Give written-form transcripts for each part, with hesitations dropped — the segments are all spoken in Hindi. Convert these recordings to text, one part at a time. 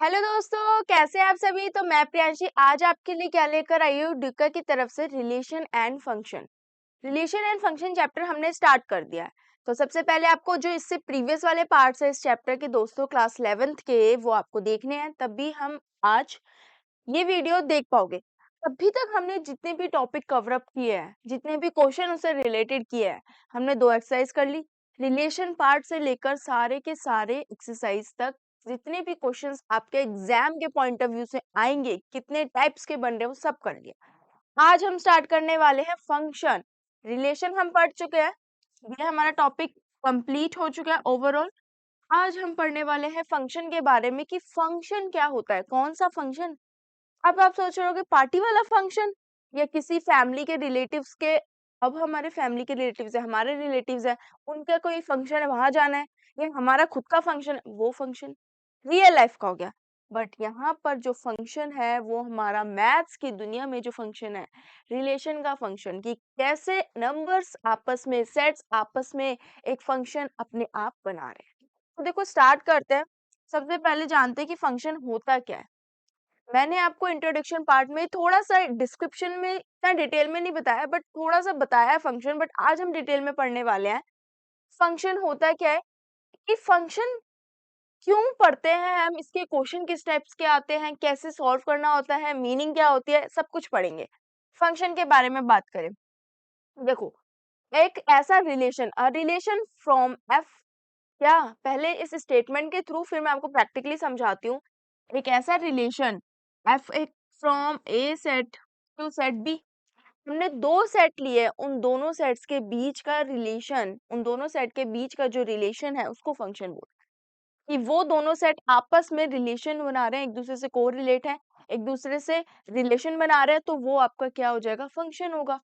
हेलो दोस्तों, कैसे हैं आप सभी। तो मैं प्रियांशी आज आपके लिए क्या लेकर आई हूँ डुक्कर की तरफ से रिलेशन एंड फंक्शन चैप्टर हमने स्टार्ट कर दिया है। तो सबसे पहले आपको जो इससे प्रीवियस वाले पार्ट्स है इस चैप्टर के दोस्तों क्लास 11th के वो आपको देखने हैं, तभी हम आज ये वीडियो देख पाओगे। अभी तक हमने जितने भी टॉपिक कवर अप किए हैं, जितने भी क्वेश्चन उससे रिलेटेड किए हैं, हमने 2 एक्सरसाइज कर ली। रिलेशन पार्ट से लेकर सारे के सारे एक्सरसाइज तक जितने भी क्वेश्चंस आपके एग्जाम के पॉइंट ऑफ व्यू से आएंगे, कितने टाइप्स के बन रहे हैं वो सब कर लिया। आज हम स्टार्ट करने वाले हैं फंक्शन। रिलेशन हम पढ़ चुके हैं, ये हमारा टॉपिक कंप्लीट हो चुका है ओवरऑल। आज हम पढ़ने वाले हैं फंक्शन के बारे में कि फंक्शन क्या होता है, कौन सा फंक्शन। अब आप सोच रहे होगे पार्टी वाला फंक्शन या किसी फैमिली के रिलेटिव्स के। अब हमारे फैमिली के रिलेटिव्स है, हमारे रिलेटिव्स है, उनका कोई फंक्शन है वहां जाना है, या हमारा खुद का फंक्शन है, वो फंक्शन रियल लाइफ का हो गया। बट यहाँ पर जो फंक्शन है वो हमारा मैथ्स की दुनिया में जो फंक्शन है, रिलेशन का फंक्शन, कि कैसे नंबर्स आपस में, सेट्स आपस में एक फंक्शन अपने आप बना रहे हैं। तो देखो स्टार्ट करते हैं। सबसे पहले जानते हैं कि फंक्शन होता क्या है। मैंने आपको इंट्रोडक्शन पार्ट में थोड़ा सा डिस्क्रिप्शन में इतना डिटेल में नहीं बताया, बट थोड़ा सा बताया है फंक्शन। बट आज हम डिटेल में पढ़ने वाले हैं फंक्शन होता क्या है, कि फंक्शन क्यों पढ़ते हैं हम, इसके क्वेश्चन किस टाइप्स के आते हैं, कैसे सॉल्व करना होता है, मीनिंग क्या होती है, सब कुछ पढ़ेंगे। फंक्शन के बारे में बात करें, देखो एक ऐसा relation, a relation from F, क्या पहले इस स्टेटमेंट के थ्रू फिर मैं आपको प्रैक्टिकली समझाती हूँ। एक ऐसा रिलेशन एफ एक from a set to set b, हमने दो सेट लिए, उन दोनों सेट्स के बीच का रिलेशन, उन दोनों सेट के बीच का जो रिलेशन है उसको फंक्शन बोलते हैं। कि वो दोनों सेट आपस में रिलेशन बना रहे हैं, एक दूसरे से कोरिलेट है, एक दूसरे से रिलेशन बना रहे हैं, तो वो आपका क्या हो जाएगा, फंक्शन होगा।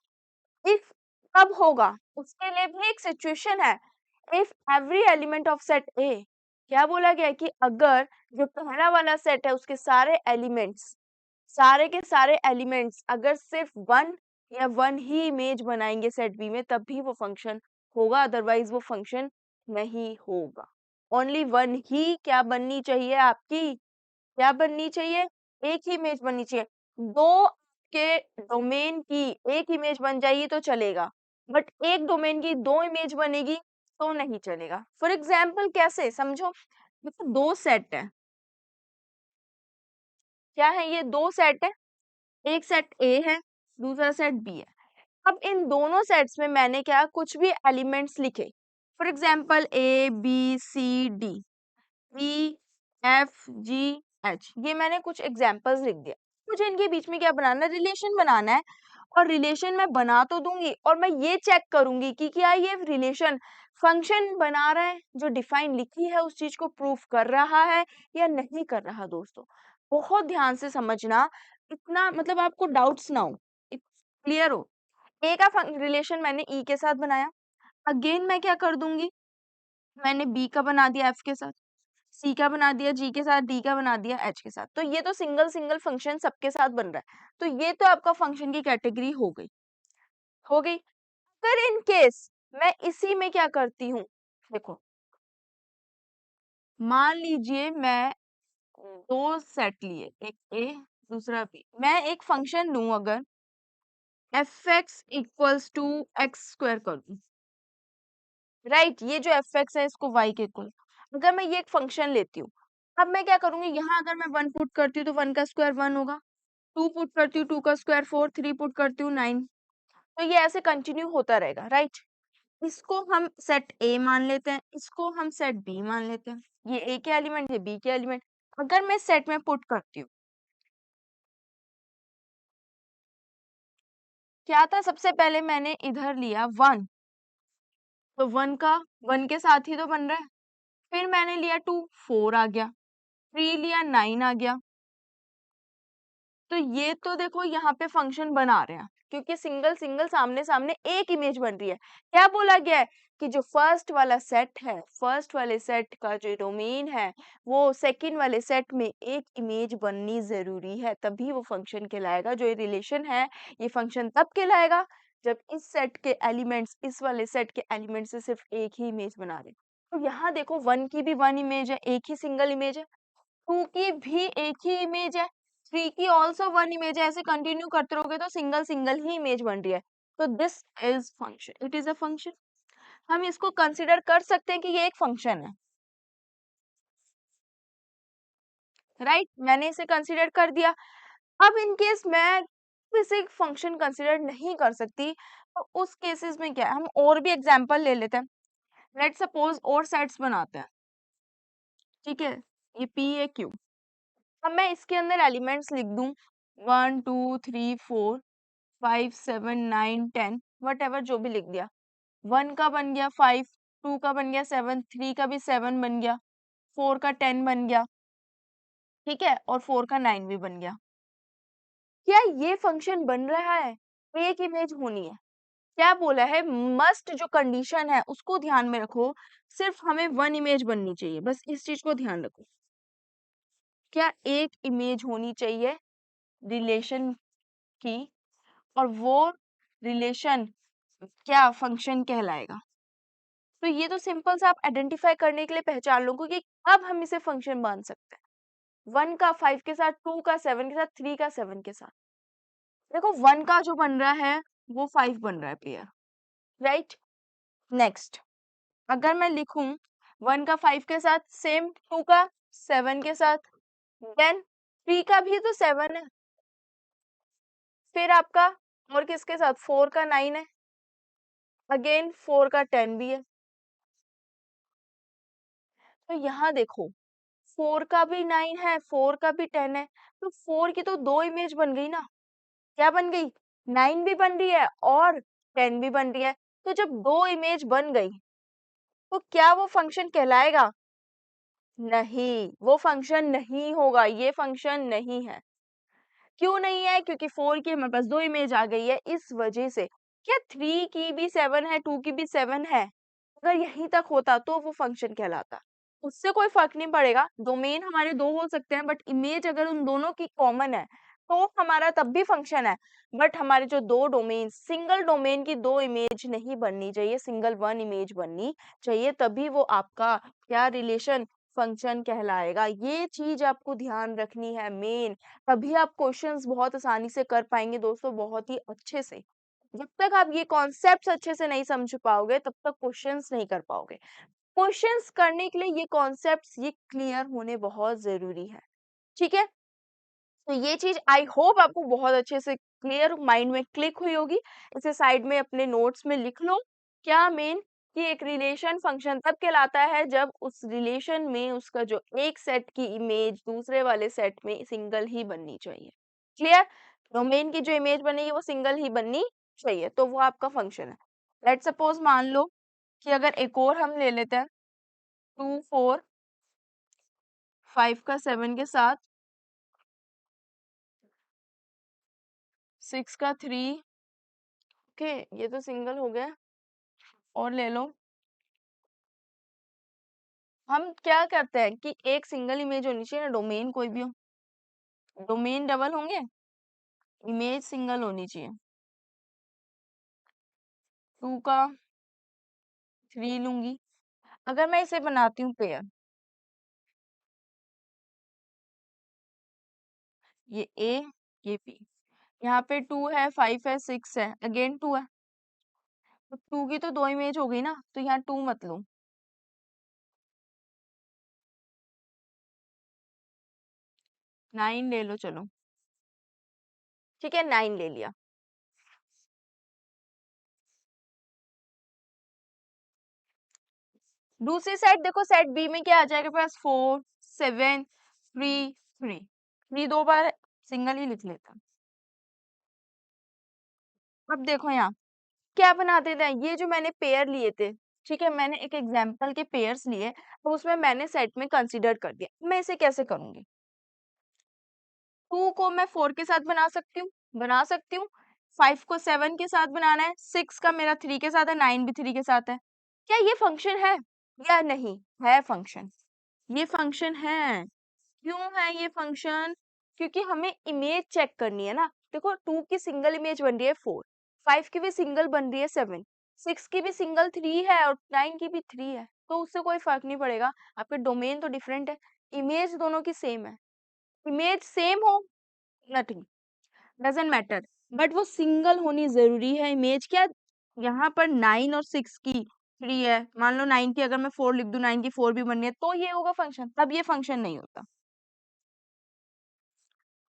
इफ कब होगा, उसके लिए भी एक सिचुएशन है। If every element of set ए, क्या बोला गया है कि अगर जो पहला वाला सेट है उसके सारे एलिमेंट्स, सारे के सारे एलिमेंट्स अगर सिर्फ वन या वन ही इमेज बनाएंगे सेट बी में, तब भी वो फंक्शन होगा, अदरवाइज वो फंक्शन नहीं होगा। ओनली वन ही क्या बननी चाहिए आपकी, क्या बननी चाहिए, एक ही इमेज बननी चाहिए। दो के डोमेन की एक इमेज बन जाएगी तो चलेगा, बट एक डोमेन की दो इमेज बनेगी तो नहीं चलेगा। फॉर एग्जाम्पल कैसे समझो, देखो दो सेट है, क्या है ये, दो सेट है, एक सेट ए है, दूसरा सेट बी है। अब इन दोनों सेट्स में मैंने क्या कुछ भी एलिमेंट्स लिखे, for example A B C D, E F G H, ये मैंने कुछ एग्जाम्पल्स लिख दिया। मुझे इनके बीच में क्या बनाना है, रिलेशन बनाना है। और रिलेशन मैं बना तो दूंगी, और मैं ये चेक करूंगी कि क्या ये रिलेशन फंक्शन बना रहा है, जो डिफाइन लिखी है उस चीज को प्रूफ कर रहा है या नहीं कर रहा। दोस्तों बहुत ध्यान से समझना, इतना मतलब आपको डाउट्स ना हो, क्लियर हो। ए का रिलेशन मैंने ई के साथ बनाया, अगेन मैं क्या कर दूंगी, मैंने बी का बना दिया एफ के साथ, सी का बना दिया जी के साथ, डी का बना दिया एच के साथ। तो ये तो सिंगल सिंगल फंक्शन सबके साथ बन रहा है, तो ये तो आपका फंक्शन की कैटेगरी हो गई, हो गई। फिर इन केस मैं इसी में क्या करती हूँ, देखो मान लीजिए मैं दो सेट लिए, एक ए दूसरा बी, मैं एक फंक्शन लूं, अगर f x equals to x square कर दूं, राइट, ये जो एफ एक्स है इसको वाई के इक्वल, अगर मैं ये एक फंक्शन लेती हूँ, अब मैं क्या करूंगी, यहाँ अगर मैं वन पुट करती हूँ तो वन का स्क्वायर वन होगा, टू पुट करती हूँ टू का स्क्वायर फोर, थ्री पुट करती हूँ नाइन। तो ये ऐसे कंटिन्यू होता रहेगा, राइट। इसको हम सेट ए मान लेते हैं, इसको हम सेट बी मान लेते हैं, ये ए के एलिमेंट, ये बी के एलिमेंट। अगर मैं सेट में पुट करती हूँ, क्या था, सबसे पहले मैंने इधर लिया वन, तो वन के साथ ही तो बन रहा है। फिर मैंने लिया टू, फोर आ गया, थ्री लिया, नाइन आ गया। तो ये तो देखो यहाँ पे फंक्शन बना रहे हैं, क्योंकि सिंगल सिंगल सामने सामने एक इमेज बन रही है। क्या बोला गया है कि जो फर्स्ट वाला सेट है, फर्स्ट वाले सेट का जो डोमेन है, वो सेकंड वाले सेट में एक इमेज बननी जरूरी है, तभी वो फंक्शन कहलाएगा। जो ये रिलेशन है ये फंक्शन तब कहलाएगा जब इस सेट के एलिमेंट्स इस वाले सेट के एलिमेंट से सिर्फ एक ही इमेज बना रहे। तो यहाँ देखो वन की भी वन इमेज है, एक ही सिंगल इमेज है। 2 की भी एक ही इमेज है, 3 की ऑल्सो वन इमेज है, ऐसे कंटिन्यू करते रहोगे तो सिंगल सिंगल ही इमेज बन रही है। तो this is function, it is a function. हम इसको कंसिडर कर सकते हैं कि ये एक फंक्शन है, राइट? मैंने इसे कंसिडर कर दिया। अब इन केस मैं इसे एक फंक्शन कंसिडर नहीं कर सकती, तो उस केसेस में क्या है, हम और भी एग्जांपल ले लेते हैं। लेट्स सपोज और सेट्स बनाते हैं, ठीक है? ये P है Q। अब मैं इसके अंदर एलिमेंट्स लिख दूं 1 2 3 4 5 7 9 10, वट एवर, जो भी लिख दिया। 1 का बन गया 5, 2 का बन गया 7, 3 का भी 7 बन गया, 4 का 10 बन गया, ठीक है, और 4 का 9 भी बन गया। क्या ये फंक्शन बन रहा है? एक इमेज होनी है। क्या बोला है, मस्ट जो कंडीशन है उसको ध्यान में रखो, सिर्फ हमें वन इमेज बननी चाहिए, बस इस चीज को ध्यान रखो। क्या एक इमेज होनी चाहिए रिलेशन की, और वो रिलेशन क्या फंक्शन कहलाएगा। तो ये तो सिंपल सा आप आइडेंटिफाई करने के लिए पहचान लो कि अब हम इसे फंक्शन मान सकते हैं। 1 का 5 के साथ, 2 का 7 के साथ, 3 का 7 के साथ। देखो 1 का जो बन रहा है वो 5 बन रहा है पेयर, राइट? नेक्स्ट, अगर मैं लिखूं 1 का 5 के साथ, सेम 2 का 7 के साथ, देन 3 का भी तो 7 है, फिर आपका और किसके साथ, 4 का 9 है, अगेन 4 का 10 भी है। तो यहाँ देखो 4 का भी 9 है, 4 का भी 10 है, तो 4 की तो दो इमेज बन गई ना। क्या बन गई, 9 भी बन रही है और 10 भी बन रही है। तो जब दो इमेज बन गई तो क्या वो फंक्शन कहलाएगा? नहीं, वो फंक्शन नहीं होगा, ये फंक्शन नहीं है। क्यों नहीं है? क्योंकि 4 की हमारे पास दो इमेज आ गई है, इस वजह से। क्या 3 की भी 7 है, 2 की भी 7 है? अगर यहीं तक होता तो वो फंक्शन कहलाता। उससे कोई फर्क नहीं पड़ेगा, डोमेन हमारे दो हो सकते हैं, बट इमेज अगर उन दोनों की कॉमन है तो हमारा तब भी फंक्शन है। बट हमारे जो दो डोमेन, सिंगल डोमेन की दो इमेज नहीं बननी चाहिए, सिंगल वन इमेज बननी चाहिए, तभी वो आपका क्या रिलेशन, फंक्शन कहलाएगा। ये चीज आपको ध्यान रखनी है मेन, तभी आप क्वेश्चंस बहुत आसानी से कर पाएंगे दोस्तों, बहुत ही अच्छे से। जब तक आप ये कॉन्सेप्ट्स अच्छे से नहीं समझ पाओगे तब तक क्वेश्चंस नहीं कर पाओगे। क्वेश्चंस करने के लिए ये कॉन्सेप्ट्स ये क्लियर होने बहुत जरूरी है, ठीक है? तो ये चीज आई होप आपको बहुत अच्छे से क्लियर माइंड में क्लिक हुई होगी। इसे साइड में अपने नोट्स में लिख लो। क्या मेन, कि एक रिलेशन फंक्शन तब कहलाता है जब उस रिलेशन में उसका जो एक सेट की इमेज दूसरे वाले सेट में सिंगल ही बननी चाहिए। क्लियर? डोमेन की जो इमेज बनेगी वो सिंगल ही बननी चाहिए, तो वो आपका फंक्शन है। लेट सपोज मान लो कि अगर एक और हम ले लेते हैं 2 4 5 का 7 के साथ, 6 का 3, ओके, ये तो सिंगल हो गया। और ले लो, हम क्या करते हैं कि एक सिंगल इमेज होनी चाहिए ना, डोमेन कोई भी हो, डोमेन डबल होंगे, इमेज सिंगल होनी चाहिए। 2 का 3 लूंगी। अगर मैं इसे बनाती हूँ पेयर, ये ए, ये बी, यहाँ पे 2 है, 5 है, 6 है, अगेन 2 है, तो 2 की तो दो इमेज हो गई ना, तो यहाँ 2 मत लो, 9 ले लो, चलो ठीक है, 9 ले लिया। दूसरी साइड देखो, सेट बी में क्या आ जाएगा पास, 4 7 3 3, 3 दो बार सिंगल ही लिख लेता। अब देखो यहाँ क्या बनाते थे, ये जो मैंने पेयर लिए थे, ठीक है, मैंने एक एग्जांपल के पेयर्स लिए, तो उसमें मैंने सेट में कंसीडर कर दिया। मैं इसे कैसे करूंगी, 2 को मैं 4 के साथ बना सकती हूँ, बना सकती हूँ, 5 को 7 के साथ बनाना है, 6 का मेरा 3 के साथ है, 9 भी 3 के साथ है। क्या ये फंक्शन है या नहीं? है फंक्शन, ये फंक्शन है। क्यों है ये फंक्शन? क्योंकि हमें इमेज चेक करनी है ना। देखो 2 की सिंगल इमेज बन रही है 4, 5 की भी सिंगल बन रही है 7, 6 की भी सिंगल 3 है और 9 की भी 3 है, तो उससे कोई फर्क नहीं पड़ेगा, आपके डोमेन तो डिफरेंट है। इमेज दोनों की सेम है, इमेज सेम हो नथिंग डजंट मैटर, बट वो सिंगल होनी जरूरी है इमेज। क्या यहाँ पर 9 और 6 की 3 है, मान लो 9 की अगर मैं 4 लिख दूं, 9 की 4 भी बननी है तो ये होगा फंक्शन, तब ये फंक्शन नहीं होता,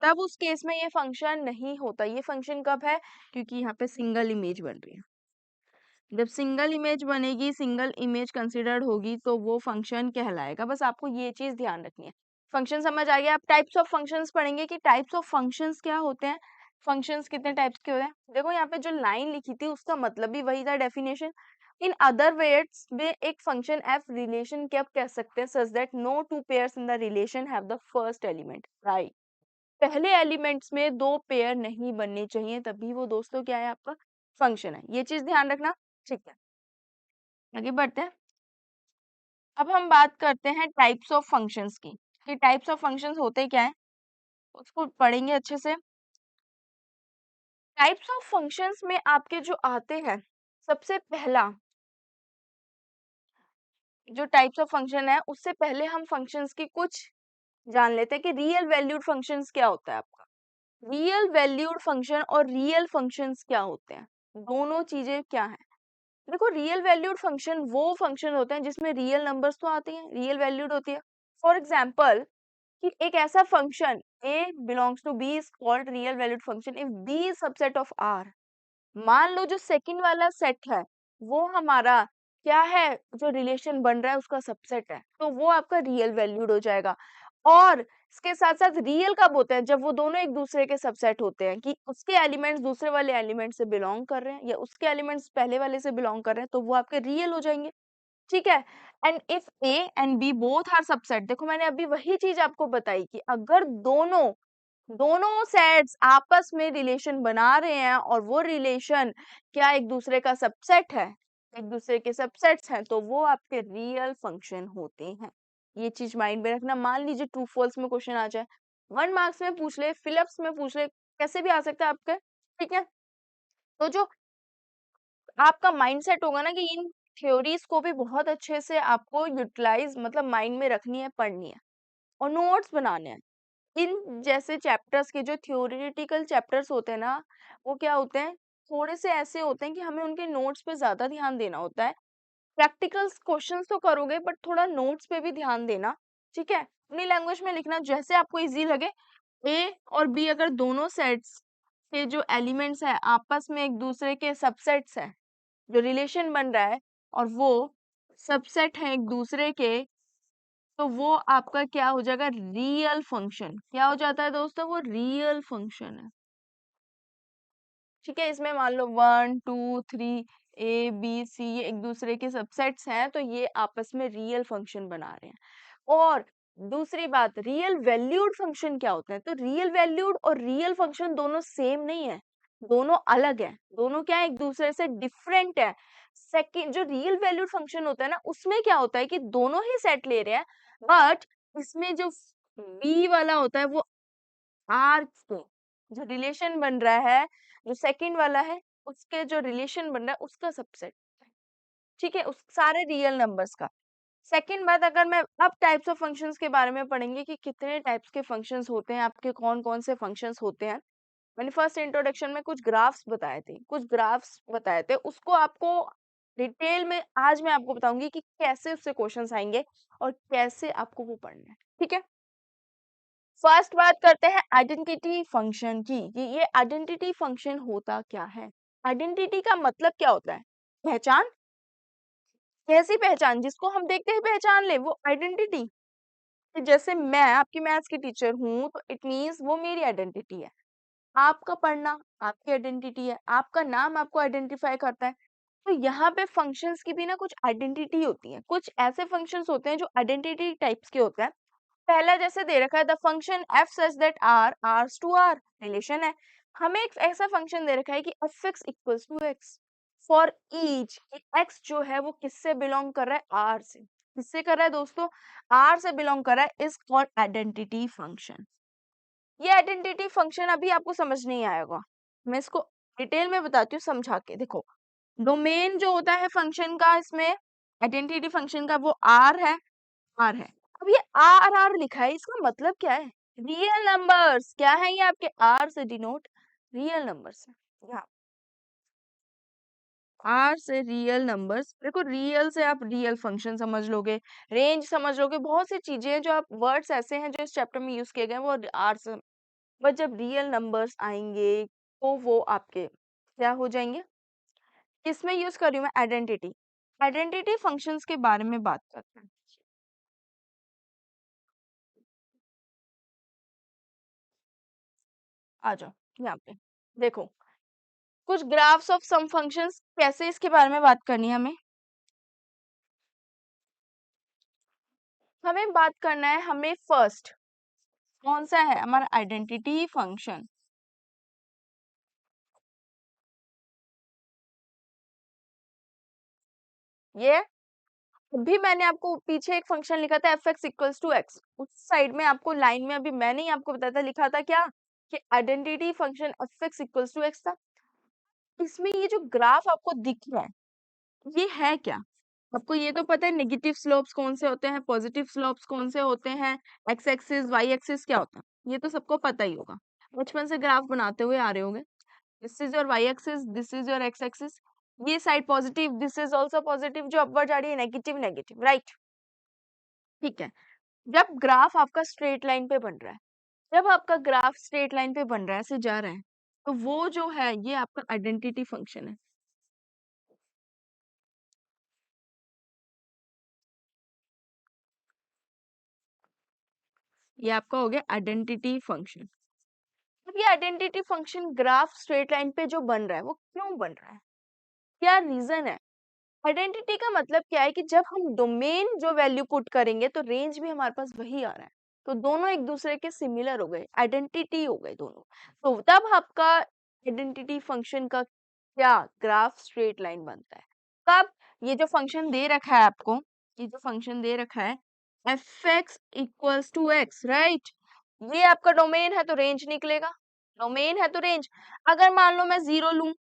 तब उस केस में ये फंक्शन नहीं होता। ये फंक्शन कब है, क्योंकि यहाँ पे सिंगल इमेज बन रही है। जब सिंगल इमेज बनेगी, सिंगल इमेज कंसिडर्ड होगी तो वो फंक्शन कहलाएगा। बस आपको ये चीज ध्यान रखनी है। फंक्शन समझ आ गया। आप टाइप्स ऑफ फंक्शंस पढ़ेंगे कि टाइप्स ऑफ फंक्शंस क्या होते हैं, फंक्शंस कितने टाइप्स के होते हैं। देखो यहाँ पे जो लाइन लिखी थी उसका मतलब भी वही था, डेफिनेशन। इन अदर वर्ड्स में एक फंक्शन एफ रिलेशन कब कह सकते हैं, such that no two pairs in the relation have the first element, right. पहले एलिमेंट्स में दो पेयर नहीं बनने चाहिए, तभी वो दोस्तों क्या है, आपका फंक्शन है। ये चीज ध्यान रखना, ठीक है। आगे बढ़ते हैं। अब हम बात करते हैं टाइप्स ऑफ फंक्शंस की, कि टाइप्स ऑफ फंक्शंस होते क्या है, उसको पढ़ेंगे अच्छे से। टाइप्स ऑफ फंक्शंस में आपके जो आते हैं, सबसे पहला जो टाइप्स ऑफ फंक्शन है, उससे पहले हम फंक्शंस की कुछ जान लेते हैं कि रियल वैल्यूड फंक्शंस क्या होता है आपका। रियल वैल्यूड फंक्शन और रियल फंक्शंस क्या होते हैं, दोनों चीजें क्या है। देखो, रियल वैल्यूड फंक्शन वो फंक्शन होते हैं जिसमें रियल नंबर्स तो आते हैं, रियल वैल्यूड होती है। फॉर एग्जाम्पल, कि एक ऐसा function a belongs to b is called real valued function if b is subset of r। मान लो जो सेकंड वाला सेट है वो हमारा क्या है, जो रिलेशन बन रहा है उसका सबसेट है, तो वो आपका रियल वैल्यूड हो जाएगा। और इसके साथ साथ रियल कब होते हैं, जब वो दोनों एक दूसरे के सबसेट होते हैं, कि उसके एलिमेंट्स दूसरे वाले एलिमेंट से बिलोंग कर रहे हैं या उसके एलिमेंट्स पहले वाले से बिलोंग कर रहे हैं, तो वो आपके रियल हो जाएंगे। ठीक है। And if A and B both are subset, देखो मैंने अभी वही चीज आपको बताई कि अगर दोनों दोनों सेट्स आपस में रिलेशन बना रहे हैं और वो रिलेशन क्या एक दूसरे का सबसेट है, एक दूसरे के सबसेट्स हैं, तो वो आपके रियल फंक्शन होते हैं। ये चीज माइंड में रखना। मान लीजिए ट्रू फॉल्स में क्वेश्चन आ जाए, 1 मार्क्स में पूछ ले, फिलिप्स में पूछ ले, कैसे भी आ सकता है आपके। ठीक है। तो जो आपका माइंडसेट होगा ना, कि इन थ्योरीज को भी बहुत अच्छे से आपको यूटिलाइज मतलब माइंड में रखनी है, पढ़नी है और नोट्स बनाने हैं। इन जैसे चैप्टर्स के जो थ्योरेटिकल चैप्टर्स होते हैं ना, वो क्या होते हैं, थोड़े से ऐसे होते हैं कि हमें उनके नोट्स पे ज्यादा ध्यान देना होता है। प्रैक्टिकल क्वेश्चंस तो करोगे बट थोड़ा नोट्स पे भी ध्यान देना। ठीक है। अपनी लैंग्वेज में लिखना जैसे आपको इजी लगे। ए और बी अगर दोनों सेट्स के जो एलिमेंट्स है आपस में एक दूसरे के सबसेट्स है, जो रिलेशन बन रहा है और वो सबसेट है एक दूसरे के, तो वो आपका क्या हो जाएगा, रियल फंक्शन। क्या हो जाता है दोस्तों, वो रियल फंक्शन है। ठीक है। इसमें मान लो 1 2 3 ए बी सी ये एक दूसरे के सबसेट्स हैं, तो ये आपस में रियल फंक्शन बना रहे हैं। और दूसरी बात, रियल वैल्यूड फंक्शन क्या होते हैं, तो रियल वैल्यूड और रियल फंक्शन दोनों सेम नहीं है, दोनों अलग है, दोनों क्या है, एक दूसरे से डिफरेंट है। सेकंड जो रियल वैल्यूड फंक्शन होता है ना, उसमें क्या होता है कि दोनों ही सेट ले रहे हैं, बट इसमें जो बी वाला होता है वो आर के जो रिलेशन बन रहा है, जो सेकंड वाला है उसके जो रिलेशन बन रहा है उसका सबसेट। ठीक है, उस सारे रियल नंबर्स का। सेकंड बात, अगर मैं अब टाइप्स ऑफ फंक्शंस के बारे में पढ़ेंगे कि कितने टाइप्स के फंक्शंस होते हैं, आपके कौन कौन से फंक्शंस होते हैं। मैंने फर्स्ट इंट्रोडक्शन में कुछ ग्राफ्स बताए थे, उसको आपको डिटेल में आज मैं आपको बताऊंगी कि कैसे उससे क्वेश्चंस आएंगे और कैसे आपको वो पढ़ना है। ठीक है। फर्स्ट बात करते हैं आइडेंटिटी फंक्शन की, कि ये आइडेंटिटी फंक्शन होता क्या है। आइडेंटिटी का मतलब क्या होता है, पहचान। कैसी पहचान, जिसको हम देखते ही पहचान ले, वो आइडेंटिटी। जैसे मैं आपकी मैथ्स की टीचर हूँ तो इट मीन्स वो मेरी आइडेंटिटी है। आपका पढ़ना आपकी आइडेंटिटी है, आपका नाम आपको आइडेंटिफाई करता है। तो यहाँ पे फंक्शंस की भी ना कुछ आइडेंटिटी होती है, कुछ ऐसे फंक्शंस होते हैं जो आइडेंटिटी टाइप्स के होते हैं। पहला जैसे दे रखा है, the function f such that R R's to R, relation है। हमें एक ऐसा फंक्शन दे रखा है कि f x equals to x for each, x जो है वो किससे बिलोंग कर रहा है, आर से। किससे कर रहा है दोस्तों, आर से बिलोंग कर रहा है, इज कॉल्ड आइडेंटिटी फंक्शन। ये आइडेंटिटी फंक्शन अभी आपको समझ नहीं आएगा, मैं इसको डिटेल में बताती हूँ समझा के। देखो, डोमेन जो होता है फंक्शन का, इसमें आइडेंटिटी फंक्शन का वो आर है, आर है। अब ये आर लिखा है, इसका मतलब क्या है? Real numbers. क्या है ये आपके? आर से डिनोट रियल नंबर्स है। यहाँ आर से रियल नंबर्स। देखो रियल से आप रियल फंक्शन समझ लोगे, रेंज समझ लोगे, बहुत सी चीजें हैं जो आप वर्ड्स ऐसे हैं जो इस चैप्टर में यूज किए गए हैं वो आर से। बट जब रियल नंबर्स आएंगे तो वो आपके क्या हो जाएंगे? किसमें यूज कर रही हूँ मैं? आइडेंटिटी। आइडेंटिटी फंक्शंस के बारे में बात करते हैं। आ जाओ यहाँ पे, देखो कुछ ग्राफ्स ऑफ सम फंक्शंस, कैसे इसके बारे में बात करनी है हमें? हमें बात करना है, हमें फर्स्ट कौन सा है हमारा? Identity function. ये अभी मैंने आपको पीछे एक फंक्शन लिखा था f x equals to x, उस साइड में आपको लाइन में अभी मैंने ही आपको बताया था, लिखा था क्या कि identity function f x equals to x था। इसमें ये जो ग्राफ आपको दिख रहा है ये है क्या? आपको ये तो पता है नेगेटिव स्लोप्स कौन से होते हैं, पॉजिटिव स्लोप्स कौन से होते हैं, एक्स एक्सिस वाई एक्सिस क्या होता है, ये तो सबको पता ही होगा, बचपन से ग्राफ बनाते हुए आ रहे होंगे। This is your y axis, this is your x axis, ये side positive, this is also positive, जो अपवर्ड जा रही है नेगेटिव नेगेटिव, राइट? ठीक है। जब ग्राफ आपका स्ट्रेट लाइन पे बन रहा है, जब आपका ग्राफ स्ट्रेट लाइन पे बन रहा है, ऐसे जा रहा है, तो वो जो है ये आपका आइडेंटिटी फंक्शन है। ये आपका हो गया आइडेंटिटी फंक्शन। अब ये identity function graph straight line पे जो बन रहा है वो क्यों बन रहा है? क्या रीजन है? आइडेंटिटी का मतलब क्या है कि जब हम डोमेन जो वैल्यू पुट करेंगे तो रेंज भी हमारे पास वही आ रहा है, तो दोनों एक दूसरे के सिमिलर हो गए, आइडेंटिटी हो गए दोनों। तो तब आपका आइडेंटिटी फंक्शन का क्या ग्राफ स्ट्रेट लाइन बनता है। कब? ये जो फंक्शन दे रखा है आपको, ये जो फंक्शन दे रखा है f x equals to x, right? ये आपका डोमेन है तो रेंज निकलेगा, डोमेन है तो रेंज। अगर मान लो मैं 0 लूं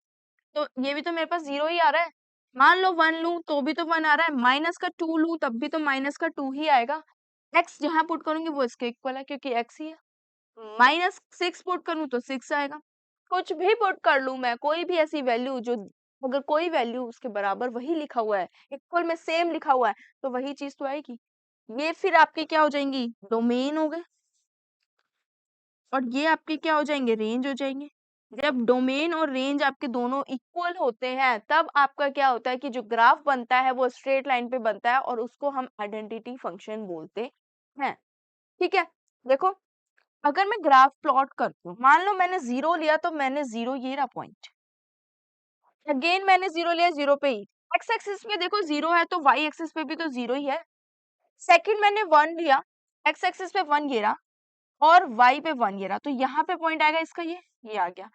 तो ये भी तो मेरे पास 0 ही आ रहा है, मान लो 1 लूं तो भी तो 1 आ रहा है, माइनस का 2 लूं तब भी तो माइनस का 2 ही आएगा। एक्स जहां पुट करूंगी वो इसके इक्वल है क्योंकि एक्स ही है। -6 पुट करूं तो 6 आएगा। कुछ भी पुट कर लूं मैं, कोई भी ऐसी वैल्यू जो, अगर कोई वैल्यू उसके बराबर वही लिखा हुआ है, इक्वल में सेम लिखा हुआ है, तो वही चीज तो आएगी। ये फिर आपके क्या हो जाएंगी? डोमेन हो गए। और ये आपके क्या हो जाएंगे? रेंज हो जाएंगे। जब डोमेन और रेंज आपके दोनों इक्वल होते हैं तब आपका क्या होता है कि जो ग्राफ बनता है वो स्ट्रेट लाइन पे बनता है और उसको हम आइडेंटिटी फंक्शन बोलते हैं। ठीक है। देखो अगर मैं ग्राफ प्लॉट करती हूँ, मान लो मैंने 0 लिया तो मैंने 0 ये रहा पॉइंट, अगेन मैंने 0 लिया 0 पे ही, एक्स एक्सिस पे देखो 0 है तो वाई एक्सिस पे भी तो 0 ही है। सेकंड मैंने 1 लिया, एक्स एक्सिस पे 1 ये रहा और वाई पे 1 ये रहा, तो यहाँ पे पॉइंट आएगा इसका, ये आ गया।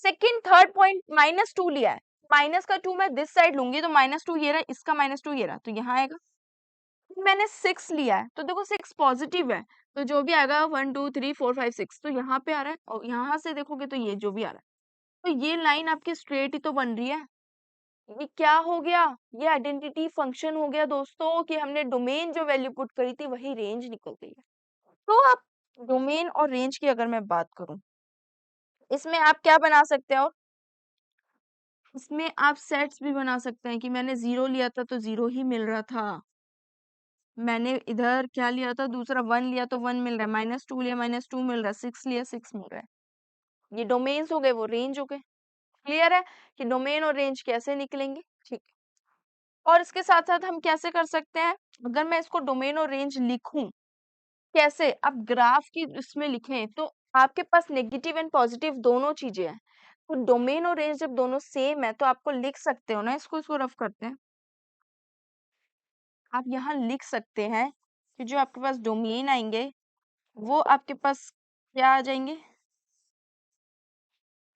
सेकंड थर्ड पॉइंट -2 लिया है, माइनस का 2 मैं दिस साइड लूंगी तो -2 ये रहा, इसका -2 ये रहा, तो यहाँ आएगा। मैंने 6 लिया है तो देखो 6 पॉजिटिव है, तो जो भी आएगा 1 2 3 4 5 6 तो यहाँ पे आ रहा है, और यहाँ से देखोगे तो ये जो भी आ रहा है, तो ये लाइन आपकी स्ट्रेट ही तो बन रही है। ये क्या हो गया? ये आइडेंटिटी फंक्शन हो गया दोस्तों, कि हमने डोमेन जो वैल्यू पुट करी थी वही रेंज निकल गई है। तो आप डोमेन और रेंज की अगर मैं बात करूं, इसमें आप क्या बना सकते हो? इसमें आप सेट्स भी बना सकते हैं कि मैंने 0 लिया था तो 0 ही मिल रहा था, मैंने इधर क्या लिया था दूसरा 1 लिया तो 1 मिल रहा है, -2 लिया -2 मिल रहा है, 6 लिया 6 मिल रहा है। ये डोमेन्स हो गए, वो रेंज हो गए। क्लियर है कि डोमेन और रेंज कैसे निकलेंगे? ठीक है। और इसके साथ साथ हम कैसे कर सकते हैं, अगर मैं इसको डोमेन और रेंज लिखूं, कैसे? अब ग्राफ की इसमें लिखें तो आपके पास नेगेटिव एंड पॉजिटिव दोनों चीजें हैं, तो डोमेन और रेंज जब दोनों सेम है तो आपको लिख सकते हो ना, इसको रफ करते हैं। आप यहाँ लिख सकते हैं कि जो आपके पास डोमेन आएंगे वो आपके पास क्या आ जाएंगे?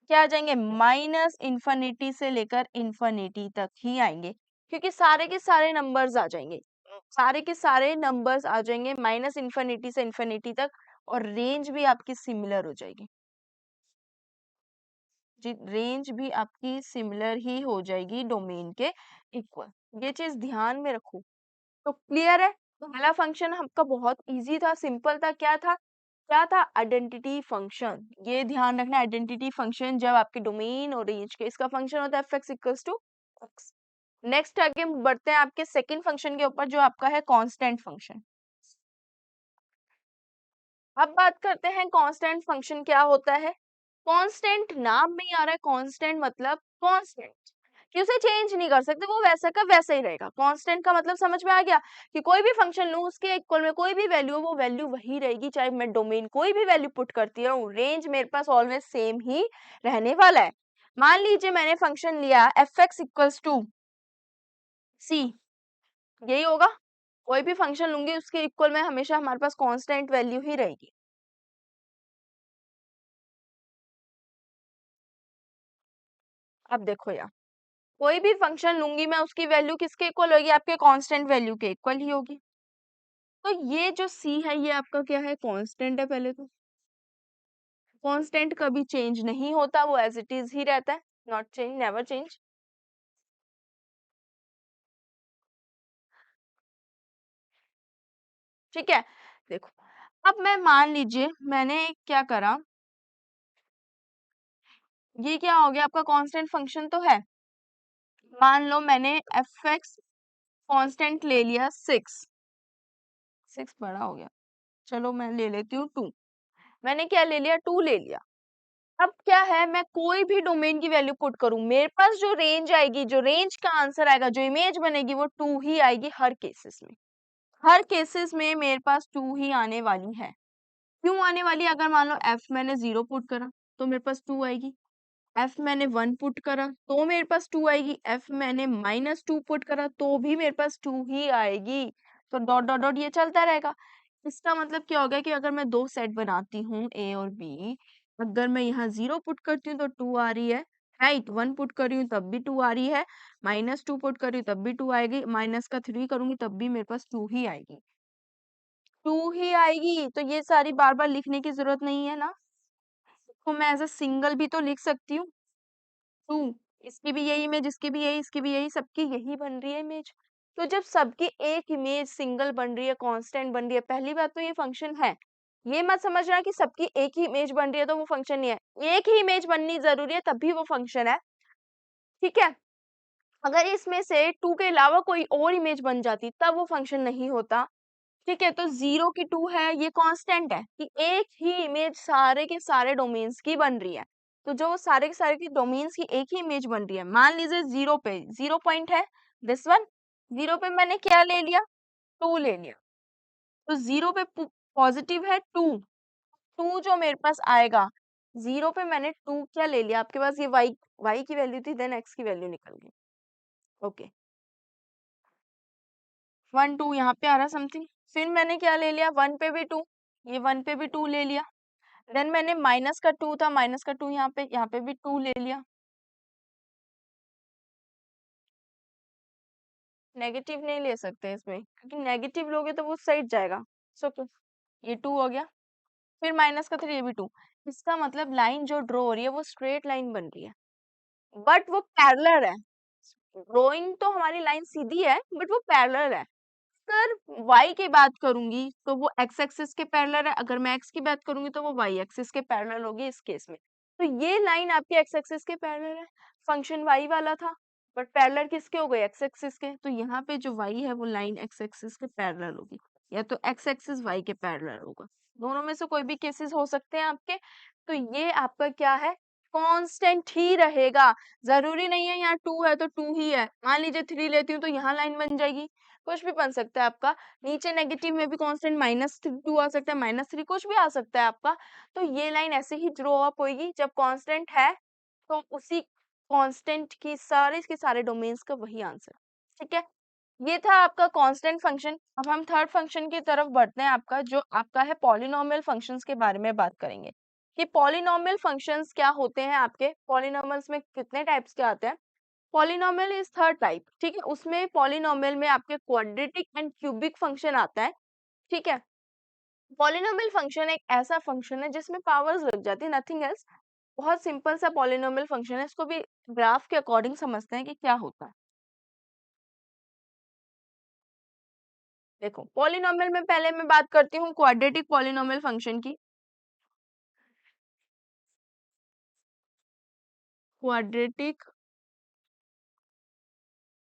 क्या आ जाएंगे? माइनस इन्फिनिटी से लेकर इन्फिनिटी तक ही आएंगे, क्योंकि सारे के सारे नंबर्स आ जाएंगे, सारे के सारे नंबर्स आ जाएंगे माइनस इन्फिनिटी से इन्फिनिटी तक, और रेंज भी आपकी सिमिलर हो जाएगी। जी, रेंज भी आपकी सिमिलर ही हो जाएगी डोमेन के इक्वल। ये चीज ध्यान में रखो। तो क्लियर है? पहला फंक्शन आपका बहुत इजी था, सिंपल था, क्या था? क्या था? Identity function. ये ध्यान रखना, आइडेंटिटी फंक्शन जब आपके डोमेन और रेंज के, इसका फंक्शन होता है f(x = x). नेक्स्ट आगे बढ़ते हैं आपके सेकंड फंक्शन के ऊपर, जो आपका है कांस्टेंट फंक्शन। अब बात करते हैं कांस्टेंट फंक्शन क्या होता है। कांस्टेंट नाम में ही आ रहा है, कांस्टेंट मतलब कांस्टेंट, कि उसे चेंज नहीं कर सकते, वो वैसा का वैसा ही रहेगा। कांस्टेंट का मतलब समझ में आ गया कि कोई भी फंक्शन लूं, उसके इक्वल में कोई भी वैल्यू, वो वैल्यू वही रहेगी, चाहे मैं डोमेन कोई भी वैल्यू पुट करती रहूं, रेंज मेरे पास ऑलवेज सेम ही रहने वाला है। मान लीजिए मैंने फंक्शन लिया f(x = c), यही होगा। कोई भी फंक्शन लूंगी उसके इक्वल में हमेशा हमारे पास कांस्टेंट वैल्यू ही रहेगी। अब देखो यार, कोई भी फंक्शन लूंगी मैं, उसकी वैल्यू किसके इक्वल होगी? आपके कांस्टेंट वैल्यू के इक्वल ही होगी। तो ये जो c है, ये आपका क्या है? कांस्टेंट है। पहले तो कांस्टेंट कभी चेंज नहीं होता, वो एज इट इज ही रहता है, नॉट चेंज, नेवर चेंज। ठीक है, देखो अब मैं मान लीजिए मैंने क्या करा, ये क्या हो गया? आपका कांस्टेंट फंक्शन तो है। मान लो मैंने f(x) कांस्टेंट ले लिया 6, 6 बड़ा हो गया, चलो मैं ले लेती हूँ 2। मैंने क्या ले लिया? 2 ले लिया। अब क्या है, मैं कोई भी डोमेन की वैल्यू पुट करूं, मेरे पास जो रेंज आएगी, जो रेंज का आंसर आएगा, जो इमेज बनेगी, वो 2 ही आएगी हर केसेस में। हर केसेस में मेरे पास 2 ही आने वाली है। क्यों आने वाली है? अगर मान लो f मैंने 0 पुट करा तो मेरे पास 2 आएगी, f मैंने 1 पुट करा तो मेरे पास 2 आएगी, f मैंने -2 पुट करा तो भी मेरे पास 2 ही आएगी। तो डॉट डॉट डॉट ये चलता रहेगा। इसका मतलब क्या हो गया कि अगर मैं दो सेट बनाती हूँ ए और बी, अगर मैं यहाँ 0 पुट करती हूँ तो 2 आ रही है, राइट। 1 पुट कर रही हूँ तब भी 2 आ रही है, -2 पुट कर रही हूँ तब भी 2 आएगी, माइनस का 3 करूंगी तब भी मेरे पास 2 ही आएगी। 2 ही आएगी, तो ये सारी बार बार लिखने की जरूरत नहीं है ना। तो मैं एज अ सिंगल भी तो लिख सकती हूँ 2, इसकी भी यही इमेज, इसकी भी यही, इसकी भी यही, सबकी यही बन रही है इमेज। तो जब सबकी एक इमेज सिंगल बन रही है, कांस्टेंट बन रही है, पहली बात तो ये फंक्शन है। ये मत समझना कि सबकी एक ही इमेज बन रही है तो वो फंक्शन नहीं है। एक ही इमेज बननी जरूरी है तभी वो फंक्शन है। ठीक है, अगर इसमें से 2 के अलावा कोई और इमेज बन जाती तब वो फंक्शन नहीं होता। ठीक है, तो 0 की 2 है, ये कांस्टेंट है कि एक ही इमेज सारे के सारे डोमेन्स की बन रही है। तो जो सारे के सारे की डोमेन्स की एक ही इमेज बन रही है, मान लीजिए 0 पे 0 पॉइंट है, दिस वन 0 पे मैंने क्या ले लिया? 2 ले लिया। तो 0 पे पॉजिटिव है 2, 2 जो मेरे पास आएगा, 0 पे मैंने 2 क्या ले लिया? आपके पास ये y की वैल्यू थी, देन x की वैल्यू निकल गई। ओके, 1 2 यहाँ पे आ रहा समथिंग। फिर मैंने क्या ले लिया? 1 पे भी 2, ये 1 पे भी 2 ले लिया। देन मैंने माइनस का 2 था, माइनस का 2 यहाँ पे भी 2 ले लिया। नेगेटिव नहीं ले सकते इसमें, क्योंकि नेगेटिव लोगे तो वो साइड जाएगा। सो ये 2 हो गया, फिर माइनस का 3, ये भी 2। इसका मतलब लाइन जो ड्रॉ हो रही है वो स्ट्रेट लाइन बन रही है, बट वो पैरेलल है। ड्रॉइंग तो हमारी लाइन सीधी है, बट वो पैरेलल है। अगर y की बात करूंगी तो वो x एक्सिस के पैरेलल है, अगर मैं x की बात करूंगी तो वो y एक्सिस के पैरेलल होगी इस केस में। तो ये लाइन आपके x एक्सिस के पैरेलल है, फंक्शन y वाला था, बट पैरेलल किसके हो गए? x एक्सिस के। तो यहाँ पे जो y है वो लाइन x एक्सिस के पैरेलल होगी, या तो x एक्सिस y के पैरेलल होगा। दोनों में से कोई भी केसेस हो सकते हैं आपके। तो ये आपका क्या है? कांस्टेंट ही रहेगा। जरूरी नहीं है यहाँ 2 है तो 2 ही है, मान लीजिए 3 लेती हूँ तो यहाँ लाइन बन जाएगी, कुछ भी बन सकता है आपका। नीचे नेगेटिव में भी कांस्टेंट -2 आ सकता है, -3, कुछ भी आ सकता है आपका। तो ये लाइन ऐसे ही ड्रॉ अप होगी, जब कांस्टेंट है तो उसी कांस्टेंट की सारे के सारे डोमेन्स का वही आंसर। ठीक है, ये था आपका कांस्टेंट फंक्शन। अब हम थर्ड फंक्शन की तरफ बढ़ते हैं, आपका जो आपका है पॉलिनोमियल फंक्शंस के बारे में बात करेंगे कि पॉलिनोमियल फंक्शंस क्या होते हैं। आपके पॉलिनोमियल्स में कितने टाइप्स के आते हैं? Polynomial is third type. ठीक है, उसमें पॉलिनोमियल में आपके क्वाड्रेटिक एंड क्यूबिक फंक्शन आता है। ठीक है, पॉलिनोमियल फंक्शन एक ऐसा फंक्शन है जिसमें पावर्स लग जाती है, नथिंग एल्स। बहुत सिंपल सा पॉलिनोमियल फंक्शन है, इसको भी ग्राफ के अकॉर्डिंग समझते हैं कि क्या होता है। देखो पॉलिनोमियल में पहले मैं बात करती हूँ क्वाड्रेटिक पॉलिनोमियल फंक्शन की। क्वाड्रेटिक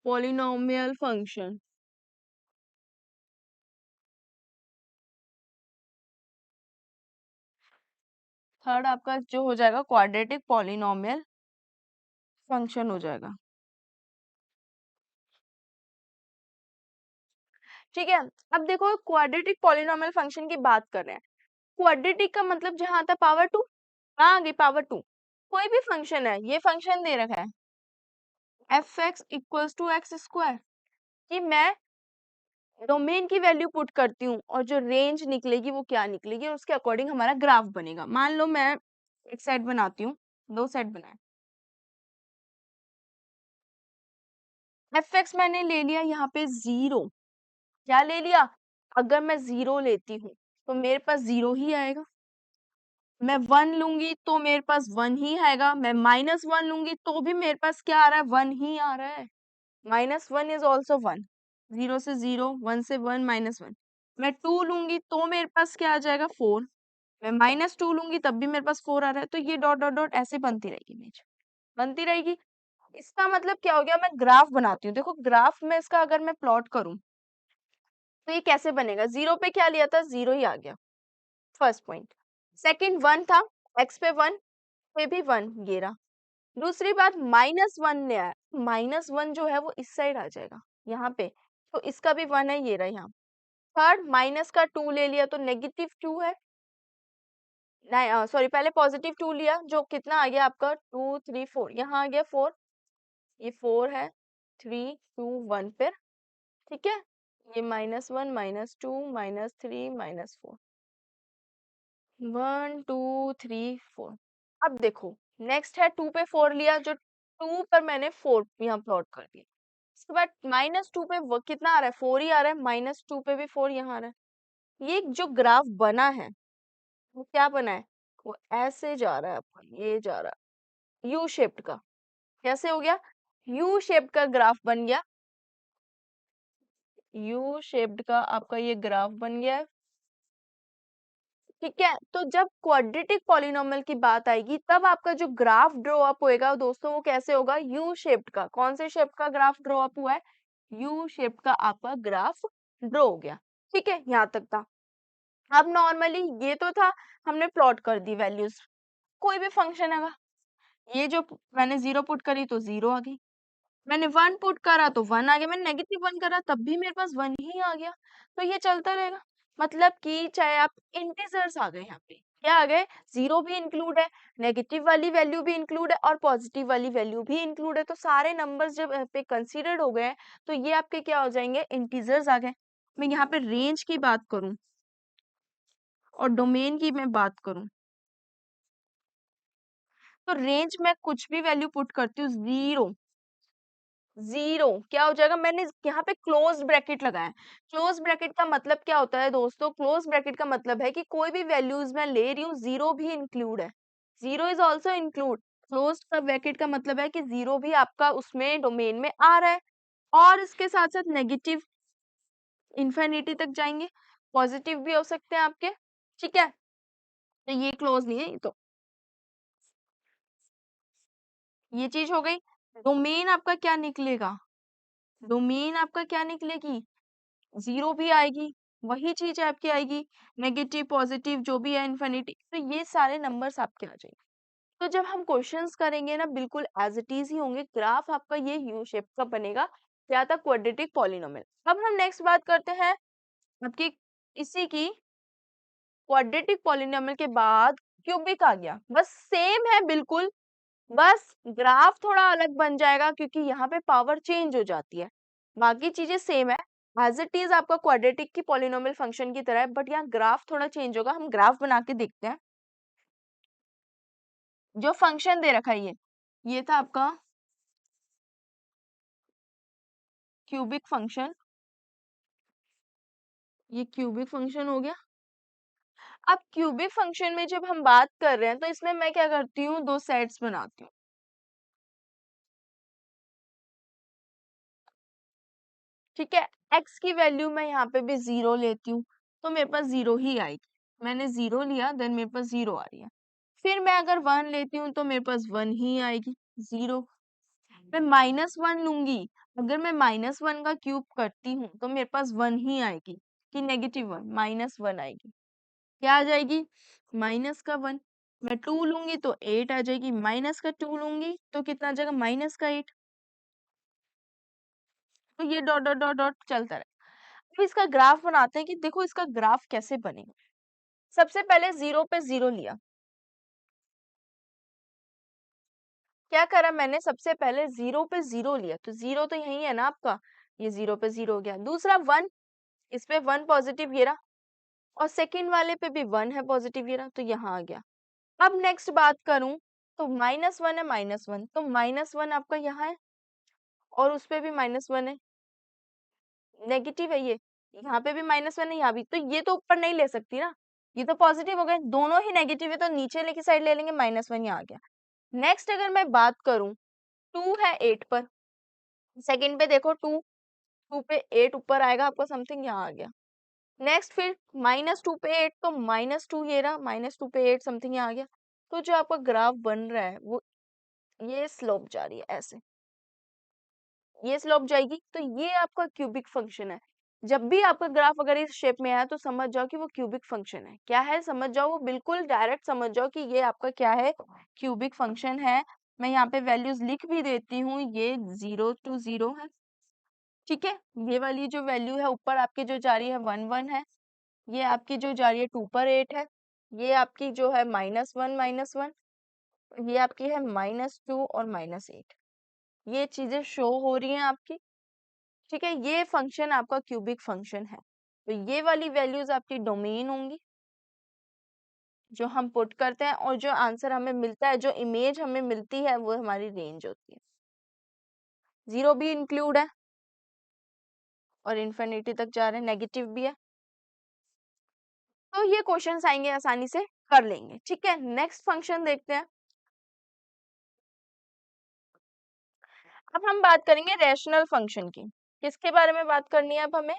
पॉलिनोमियल फंक्शन, थर्ड आपका जो हो जाएगा क्वाड्रेटिक पॉलिनोमियल फंक्शन हो जाएगा। ठीक है, अब देखो क्वाड्रेटिक पॉलिनोमियल फंक्शन की बात कर रहे हैं। क्वाड्रेटिक का मतलब जहां आता है पावर टू, कहाँ आ गई पावर टू। कोई भी फंक्शन है, ये फंक्शन दे रखा है f x equals to x square, कि मैं डोमेन की वैल्यू पुट करती हूँ और जो रेंज निकलेगी वो क्या निकलेगी और उसके अकॉर्डिंग हमारा ग्राफ बनेगा। मान लो मैं एक सेट बनाती हूँ, दो सेट बनाए, एफ एक्स मैंने ले लिया यहाँ पे जीरो। क्या ले लिया? अगर मैं जीरो लेती हूँ तो मेरे पास जीरो ही आएगा, मैं वन लूंगी तो मेरे पास वन ही आएगा, मैं माइनस वन लूंगी तो भी मेरे पास क्या आ रहा है, वन ही आ रहा है। Minus one is also one, zero से जीरो, वन से वन, माइनस वन। मैं टू लूंगी तो मेरे पास क्या आ जाएगा, फोर। मैं माइनस टू लूंगी तब भी मेरे पास फोर आ रहा है, तो ये डॉट डॉट डॉट ऐसे बनती रहेगी इमेज, बनती रहेगी। इसका मतलब क्या हो गया, मैं ग्राफ बनाती हूँ। देखो ग्राफ में इसका अगर मैं प्लॉट करूं तो ये कैसे बनेगा, जीरो पे क्या लिया था, जीरो ही आ गया, फर्स्ट पॉइंट। सेकंड वन था, एक्स पे वन, पे भी वन, ये रहा। दूसरी बात माइनस वन ले आया, माइनस वन जो है वो इस साइड आ जाएगा यहाँ पे, तो इसका भी वन है, ये रहा यहाँ। थर्ड माइनस का टू ले लिया तो नेगेटिव टू है, नहीं सॉरी पहले पॉजिटिव टू लिया, जो कितना आ गया आपका, टू थ्री फोर, यहाँ आ गया फोर, ये फोर है, थ्री टू वन पे, ठीक है। ये minus one, minus two, minus three, minus four, one two three four. अब देखो नेक्स्ट है टू पे फोर लिया, जो टू पर मैंने फोर यहाँ प्लॉट कर दिया। इसके बाद माइनस टू पे वो कितना आ रहा है, फोर ही आ रहा है, माइनस टू पे भी फोर यहाँ आ रहा है। ये जो ग्राफ बना है वो क्या बना है, वो ऐसे जा रहा है आपका, ये जा रहा है यू शेप्ड का। कैसे हो गया, यू शेप्ड का ग्राफ बन गया, यू शेप्ड का आपका ये ग्राफ बन गया है। ठीक है, तो जब क्वाड्रेटिक पॉलिनोमियल की बात आएगी तब आपका जो ग्राफ ड्रॉ अप होएगा दोस्तों वो कैसे होगा, यू शेप्ड का। कौन से शेप का ग्राफ ड्रॉ अप हुआ है, यू शेप का आपका ग्राफ ड्रॉ हो गया। ठीक है, यहाँ तक था। अब नॉर्मली ये तो था, हमने प्लॉट कर दी वैल्यूज, कोई भी फंक्शन है, ये जो मैंने जीरो पुट करी तो जीरो आ गई, मैंने वन पुट करा तो वन आ गया, मैंने नेगेटिव वन करा तब भी मेरे पास वन ही आ गया। तो ये चलता रहेगा, मतलब कि चाहे आप इंटीजर्स आ गए, यहाँ पे क्या आ गए, जीरो भी इंक्लूड है, नेगेटिव वाली वैल्यू भी इंक्लूड है और पॉजिटिव वाली वैल्यू भी इंक्लूड है, तो सारे नंबर्स जब यहाँ पे कंसीडर्ड हो गए हैं, तो ये आपके क्या हो जाएंगे, इंटीजर्स आ गए। मैं यहाँ पे रेंज की बात करूं और डोमेन की मैं बात करूं, तो रेंज में कुछ भी वैल्यू पुट करती हूँ, जीरो, जीरो क्या हो जाएगा, मैंने यहाँ पे क्लोज ब्रैकेट लगाया। क्लोज ब्रैकेट का मतलब क्या होता है दोस्तों, क्लोज ब्रैकेट का मतलब है कि कोई भी वैल्यूज मैं ले रही हूँ जीरो भी इंक्लूड है, zero is also include. Close का ब्रैकेट का मतलब है कि जीरो भी आपका उसमें डोमेन में आ रहा है, और इसके साथ साथ नेगेटिव इंफिनिटी तक जाएंगे, पॉजिटिव भी हो सकते हैं आपके। ठीक है, तो ये क्लोज नहीं है, तो ये चीज हो गई। डोमेन आपका क्या निकलेगा, डोमेन आपका क्या निकलेगी, जीरो भी आएगी, वही चीज आपकी आएगी, नेगेटिव पॉजिटिव जो भी है इन्फिनिटी, तो ये सारे नंबर्स आपके आ जाएंगे। तो जब हम क्वेश्चंस करेंगे ना बिल्कुल एज इट इज ही होंगे, ग्राफ आपका ये यू शेप का बनेगा, क्या था, क्वाड्रेटिक पॉलिनोमियल। अब हम नेक्स्ट बात करते हैं आपकी इसी की, क्वाड्रेटिक पॉलिनोमियल के बाद क्यूबिक आ गया, बस सेम है बिल्कुल, बस ग्राफ थोड़ा अलग बन जाएगा क्योंकि यहाँ पे पावर चेंज हो जाती है, बाकी चीजें सेम है, एज इट इज आपका क्वाड्रेटिक की पॉलिनोमियल फंक्शन की तरह है, बट यहाँ ग्राफ थोड़ा चेंज होगा। हम ग्राफ बना के देखते हैं। जो फंक्शन दे रखा है ये था आपका क्यूबिक फंक्शन, ये क्यूबिक फंक्शन हो गया। अब क्यूबिक फंक्शन में जब हम बात कर रहे हैं तो इसमें मैं क्या करती हूँ, दो सेट्स बनाती हूँ। ठीक है। x की वैल्यू मैं यहाँ पे भी 0 लेती हूँ तो मेरे पास 0 ही आएगी। मैंने 0 लिया देन मेरे पास 0 आ रही है। फिर मैं अगर 1 लेती हूँ तो मेरे पास 1 ही आएगी, 0। मैं -1 लूंगी, अगर मैं -1 का क्यूब करती हूँ तो मेरे पास 1 ही आएगी कि -1, -1 आएगी। क्या आ जाएगी? माइनस का 1। मैं 2 लूंगी तो 8 आ जाएगी, माइनस का 2 लूंगी तो कितना आ जाएगा? माइनस का 8। तो ये डॉट डॉट डॉट डॉट चलता रहे। अब इसका ग्राफ बनाते हैं कि देखो इसका ग्राफ कैसे बनेगा। सबसे पहले 0 पे 0 लिया। क्या करा मैंने? सबसे पहले 0 पे 0 लिया, तो 0 तो यही है ना आपका, ये 0 पे 0 हो गया। दूसरा 1, इस पे 1 पॉजिटिव ये रहा, और सेकंड वाले पे भी 1 है पॉजिटिव ये रहा, तो यहाँ आ गया। अब नेक्स्ट बात करूं तो -1 है, -1 तो -1 आपका यहाँ है और उस पे भी -1 है, नेगेटिव है ये। यहाँ पे भी -1 है, यहाँ भी, तो ये तो ऊपर नहीं ले सकती ना, ये तो पॉजिटिव हो गए, दोनों ही नेगेटिव है तो नीचे की साइड ले लेंगे, -1 यहाँ आ गया। नेक्स्ट अगर मैं बात करूं 2 है 8 पर, सेकंड पे देखो 2, 2 पे 8 ऊपर आएगा आपका, समथिंग यहाँ आ गया। नेक्स्ट फिर -2 पे 8 तो -2 ये रहा, -2 पे 8 समथिंग यहाँ आ गया। तो जो आपका ग्राफ बन रहा है वो ये स्लोप जा रही है ऐसे, ये स्लोप जाएगी, तो ये आपका क्यूबिक फंक्शन है। जब भी आपका ग्राफ अगर इस शेप में आया तो समझ जाओ कि वो क्यूबिक फंक्शन है। क्या है? समझ जाओ, वो बिल्कुल डायरेक्ट समझ जाओ कि ये आपका क्या है? क्यूबिक फंक्शन है। मैं यहाँ पे वैल्यूज लिख भी देती हूँ, ये 0 to 0 है, ठीक है। ये वाली जो वैल्यू है ऊपर आपकी जो जा रही है 1 1 है, ये आपकी जो जा रही है 2 पर 8 है, ये आपकी जो है -1, ये आपकी है -2 और -8। ये चीजें शो हो रही हैं आपकी, ठीक है। ये फंक्शन आपका क्यूबिक फंक्शन है। तो ये वाली वैल्यूज आपकी डोमेन होंगी जो हम पुट करते हैं, और जो आंसर हमें मिलता है, जो इमेज हमें मिलती है, वो हमारी रेंज होती है। 0 भी इंक्लूड है और इन्फिनिटी तक जा रहे हैं, नेगेटिव भी है। तो ये क्वेश्चंस आएंगे, आसानी से कर लेंगे, ठीक है। नेक्स्ट फंक्शन देखते हैं। अब हम बात करेंगे रैशनल फंक्शन की। किसके बारे में बात करनी है? अब हमें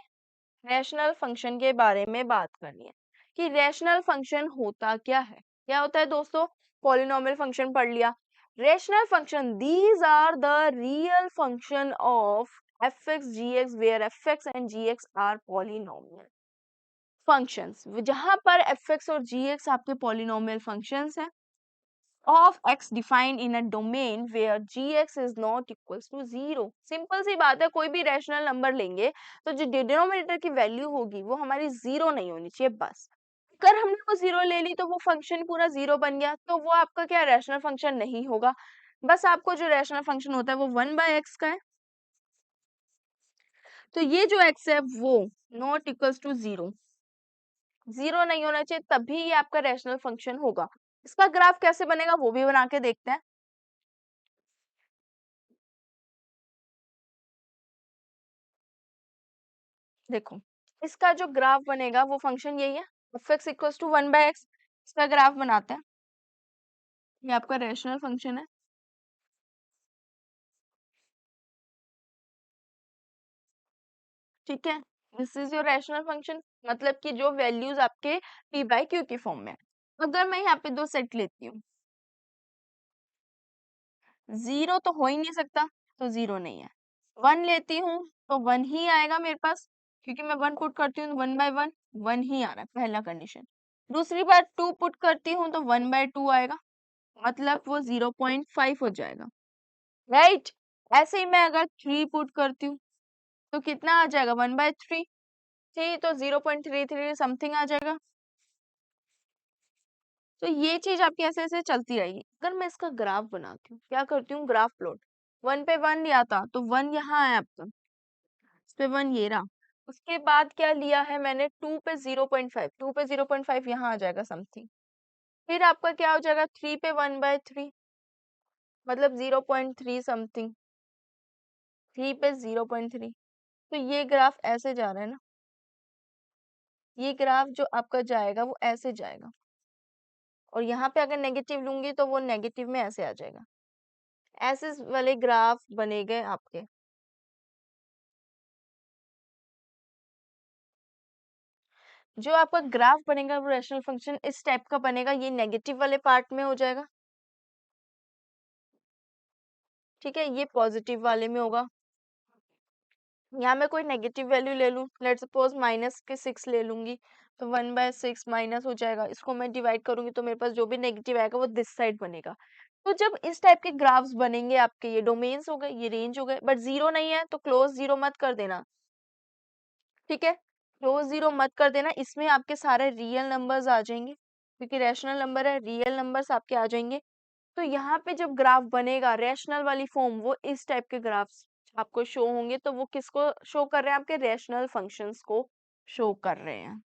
रैशनल फंक्शन के बारे में बात करनी है कि रैशनल फंक्शन होता क्या है। क्या होता है दोस्तों? पॉलिनोमियल फंक्शन पढ़ लिया। Rational function, these are the real function of fx gx where fx and gx are polynomial functions, जहां पर fx और gx आपके पॉलिनोमियल फंक्शंस हैं, of x defined in a domain where gx is not equals to 0। Simple सी बात है, कोई भी रैशनल नंबर लेंगे तो जो डिनोमिनेटर की वैल्यू होगी वो हमारी 0 नहीं होनी चाहिए बस। अगर हमने वो 0 ले ली तो वो फंक्शन पूरा 0 बन गया, तो वो आपका क्या रैशनल फंक्शन नहीं होगा। बस आपको जो रैशनल फंक्शन होता है वो 1/x का है, तो ये जो x है वो नॉट इक्वल्स टू 0, 0 नहीं होना चाहिए, तभी ये आपका रैशनल फंक्शन होगा। इसका ग्राफ कैसे बनेगा वो भी बना के देखते हैं। देखो इसका जो ग्राफ बनेगा वो फंक्शन यही है, fx इक्वल्स टू 1/x। इसका ग्राफ बनाते हैं, ये आपका रैशनल फंक्शन है, ठीक है। This is your rational function, मतलब कि जो वैल्यूज आपके p बाई क्यू की फॉर्म में है। अगर मैं यहाँ पे दो सेट लेती हूँ, 0 तो हो ही नहीं सकता, तो 0 नहीं है। 1 लेती हूँ तो 1 ही आएगा मेरे पास, क्योंकि मैं 1 पुट करती हूँ 1/1, 1 ही आ रहा है, पहला कंडीशन। दूसरी बार 2 पुट करती हूँ तो 1/2 आएगा, मतलब वो 0.5 हो जाएगा, राइट। ऐसे ही मैं अगर 3 पुट करती हूँ तो कितना आ जाएगा? 1/3, थ्री तो 0.33 समथिंग आ जाएगा। तो ये चीज आपकी ऐसे ऐसे चलती रहेगी। अगर मैं इसका ग्राफ बनाती हूँ, क्या करती हूँ? Graph plot. 1 पे 1 लिया था तो 1 यहाँ है आपका, इस पे 1 ये रहा। उसके बाद क्या लिया है मैंने? 2 पे 0.5, 2 पे 0.5 यहाँ आ जाएगा समथिंग। फिर आपका क्या हो जाएगा? 3 पे 1/3, मतलब 0.3 समथिंग, 3 पे 0.3। तो ये ग्राफ ऐसे जा रहा है ना, ये ग्राफ जो आपका जाएगा वो ऐसे जाएगा, और यहाँ पे अगर नेगेटिव लूंगी तो वो नेगेटिव में ऐसे आ जाएगा। ऐसे वाले ग्राफ बनेंगे आपके। जो आपका ग्राफ बनेगा वो रैशनल फंक्शन इस टाइप का बनेगा, ये नेगेटिव वाले पार्ट में हो जाएगा, ठीक है, ये पॉजिटिव वाले में होगा। यहाँ मैं कोई नेगेटिव वैल्यू ले लूँ, लेट सपोज -6 ले लूंगी, तो 1/6 माइनस हो जाएगा। इसको मैं डिवाइड करूंगी तो मेरे पास जो भी नेगेटिव आएगा वो दिस साइड बनेगा। तो जब इस टाइप के ग्राफ्स बनेंगे आपके, ये डोमेन्स हो गए, ये रेंज हो गए, बट जीरो नहीं है तो क्लोज जीरो मत कर देना, ठीक है, क्लोज जीरो मत कर देना। इसमें आपके सारे रियल नंबर्स आ जाएंगे, क्योंकि रैशनल नंबर है, रियल नंबर्स आपके आ जाएंगे। तो यहाँ पे जब ग्राफ बनेगा रैशनल वाली फॉर्म, वो इस टाइप के ग्राफ्स आपको शो होंगे। तो वो किसको शो कर रहे हैं? आपके रैशनल फंक्शंस को शो कर रहे हैं।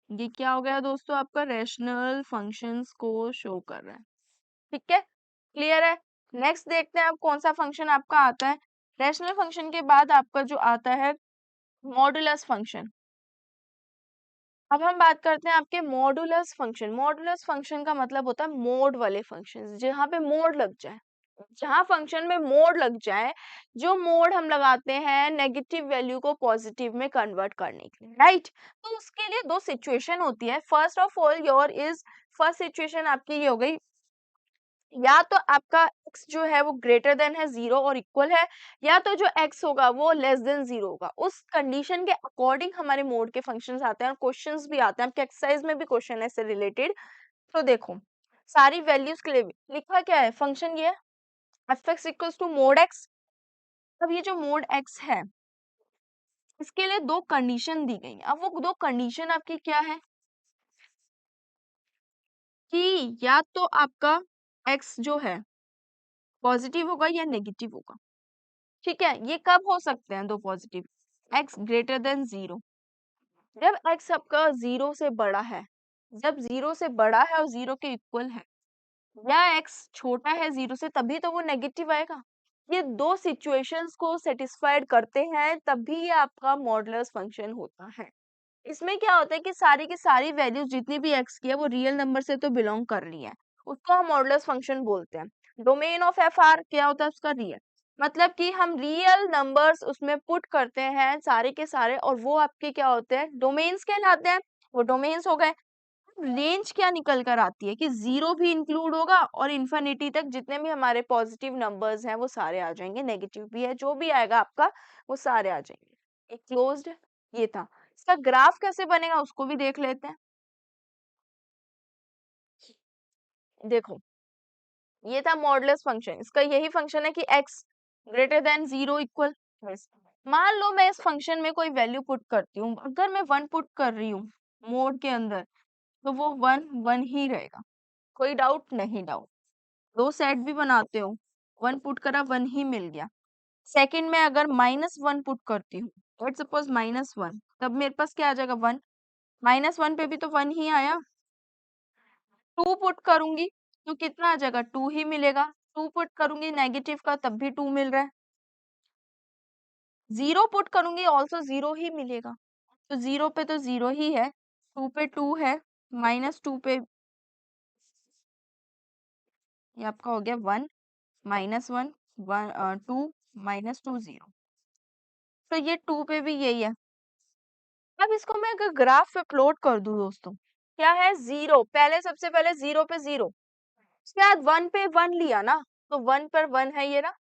ये क्या हो गया दोस्तों? आपका रैशनल फंक्शंस को शो कर रहा है, ठीक है, क्लियर है। नेक्स्ट देखते हैं अब कौन सा फंक्शन आपका आता है। रैशनल फंक्शन के बाद आपका जो आता है मॉडुलस फंक्शन। अब हम बात करते हैं आपके मॉडुलस फंक्शन। मॉडुलस फंक्शन का मतलब होता है मोड वाले फंक्शन, जहाँ पे मोड लग जाए, जहाँ फंक्शन में मोड लग जाए। जो मोड हम लगाते हैं नेगेटिव वैल्यू को पॉजिटिव में कन्वर्ट करने के लिए, राइट। तो उसके लिए दो सिचुएशन होती है। First of all your is, first situation आपकी ये हो गई, या तो आपका x जो है वो ग्रेटर देन है 0 और इक्वल है, या तो जो x होगा वो लेस देन 0 होगा। उस कंडीशन के अकॉर्डिंग हमारे मोड के फंक्शंस आते हैं और क्वेश्चंस भी आते हैं। आपके एक्सरसाइज में भी क्वेश्चन है इससे रिलेटेड। तो देखो, सारी वैल्यूज के लिए लिखा क्या है, फंक्शन ये है f x equals to mod x. अब ये जो मोड एक्स है, इसके लिए दो कंडीशन दी गई हैं। अब वो दो कंडीशन आपकी क्या है कि या तो आपका एक्स जो है पॉजिटिव होगा या नेगेटिव होगा, ठीक है। ये कब हो सकते हैं दो पॉजिटिव? एक्स ग्रेटर देन 0, जब एक्स आपका 0 से बड़ा है, जब 0 से बड़ा है और 0 के इक्वल है, या एक्स छोटा है 0 से, तभी तो वो नेगेटिव आएगा। ये दो सिचुएशंस को सेटिस्फाइड करते हैं तभी ये आपका मॉडुलस फंक्शन होता है। इसमें क्या होता है कि सारी की सारी वैल्यूज जितनी भी एक्स की है वो रियल नंबर से तो बिलोंग कर रही है, उसको हम मॉडुलस फंक्शन बोलते हैं। डोमेन ऑफ एफ आर क्या होता है उसका? रियल, मतलब कि हम रियल नंबर्स उसमें पुट करते हैं सारे के सारे, और वो आपके क्या होते हैं? डोमेन्स कहलाते हैं। वो डोमेन्स हो गए। रेंज क्या निकल कर आती है कि 0 भी इंक्लूड होगा और इन्फिनिटी तक जितने भी हमारे पॉजिटिव नंबर्स हैं वो सारे आ जाएंगे, नेगेटिव भी है, जो भी आएगा आपका वो सारे आ जाएंगे। एक क्लोज्ड ये था। इसका ग्राफ कैसे बनेगा उसको भी देख लेते हैं। देखो, ये था मॉडुलस फंक्शन। इसका यही फंक्शन है कि x ग्रेटर देन 0 इक्वल। मान लो मैं इस फंक्शन में कोई वैल्यू पुट करती हूँ, अगर मैं 1 पुट कर रही हूँ मोड के अंदर, तो वो 1 1 ही रहेगा। कोई डाउट? नहीं डाउट। दो सेट भी बनाते हो, 1 पुट करा 1 ही मिल गया। सेकंड में अगर -1 पुट करती हूँ, लेट्स सपोज -1, तब मेरे पास क्या आ जाएगा? 1। -1 पे भी तो 1 ही आया। 2 पुट करूंगी तो कितना आ जाएगा? 2 ही मिलेगा। 2 पुट करूंगी नेगेटिव का, तब भी 2 मिल रहा है। 0 पुट करूंगी ऑल्सो 0 ही मिलेगा। तो 0 पे तो 0 ही है, 2 पे 2 है, -2 पे ये आपका हो गया 1 -1 2 -2 0। तो ये 2 पे भी यही है। अब इसको मैं अगर ग्राफ पे प्लॉट कर दूं दोस्तों, क्या है? 0, पहले सबसे पहले 0 पे 0, उसके बाद 1 पे 1 लिया ना, तो 1 पर 1 है ये ना।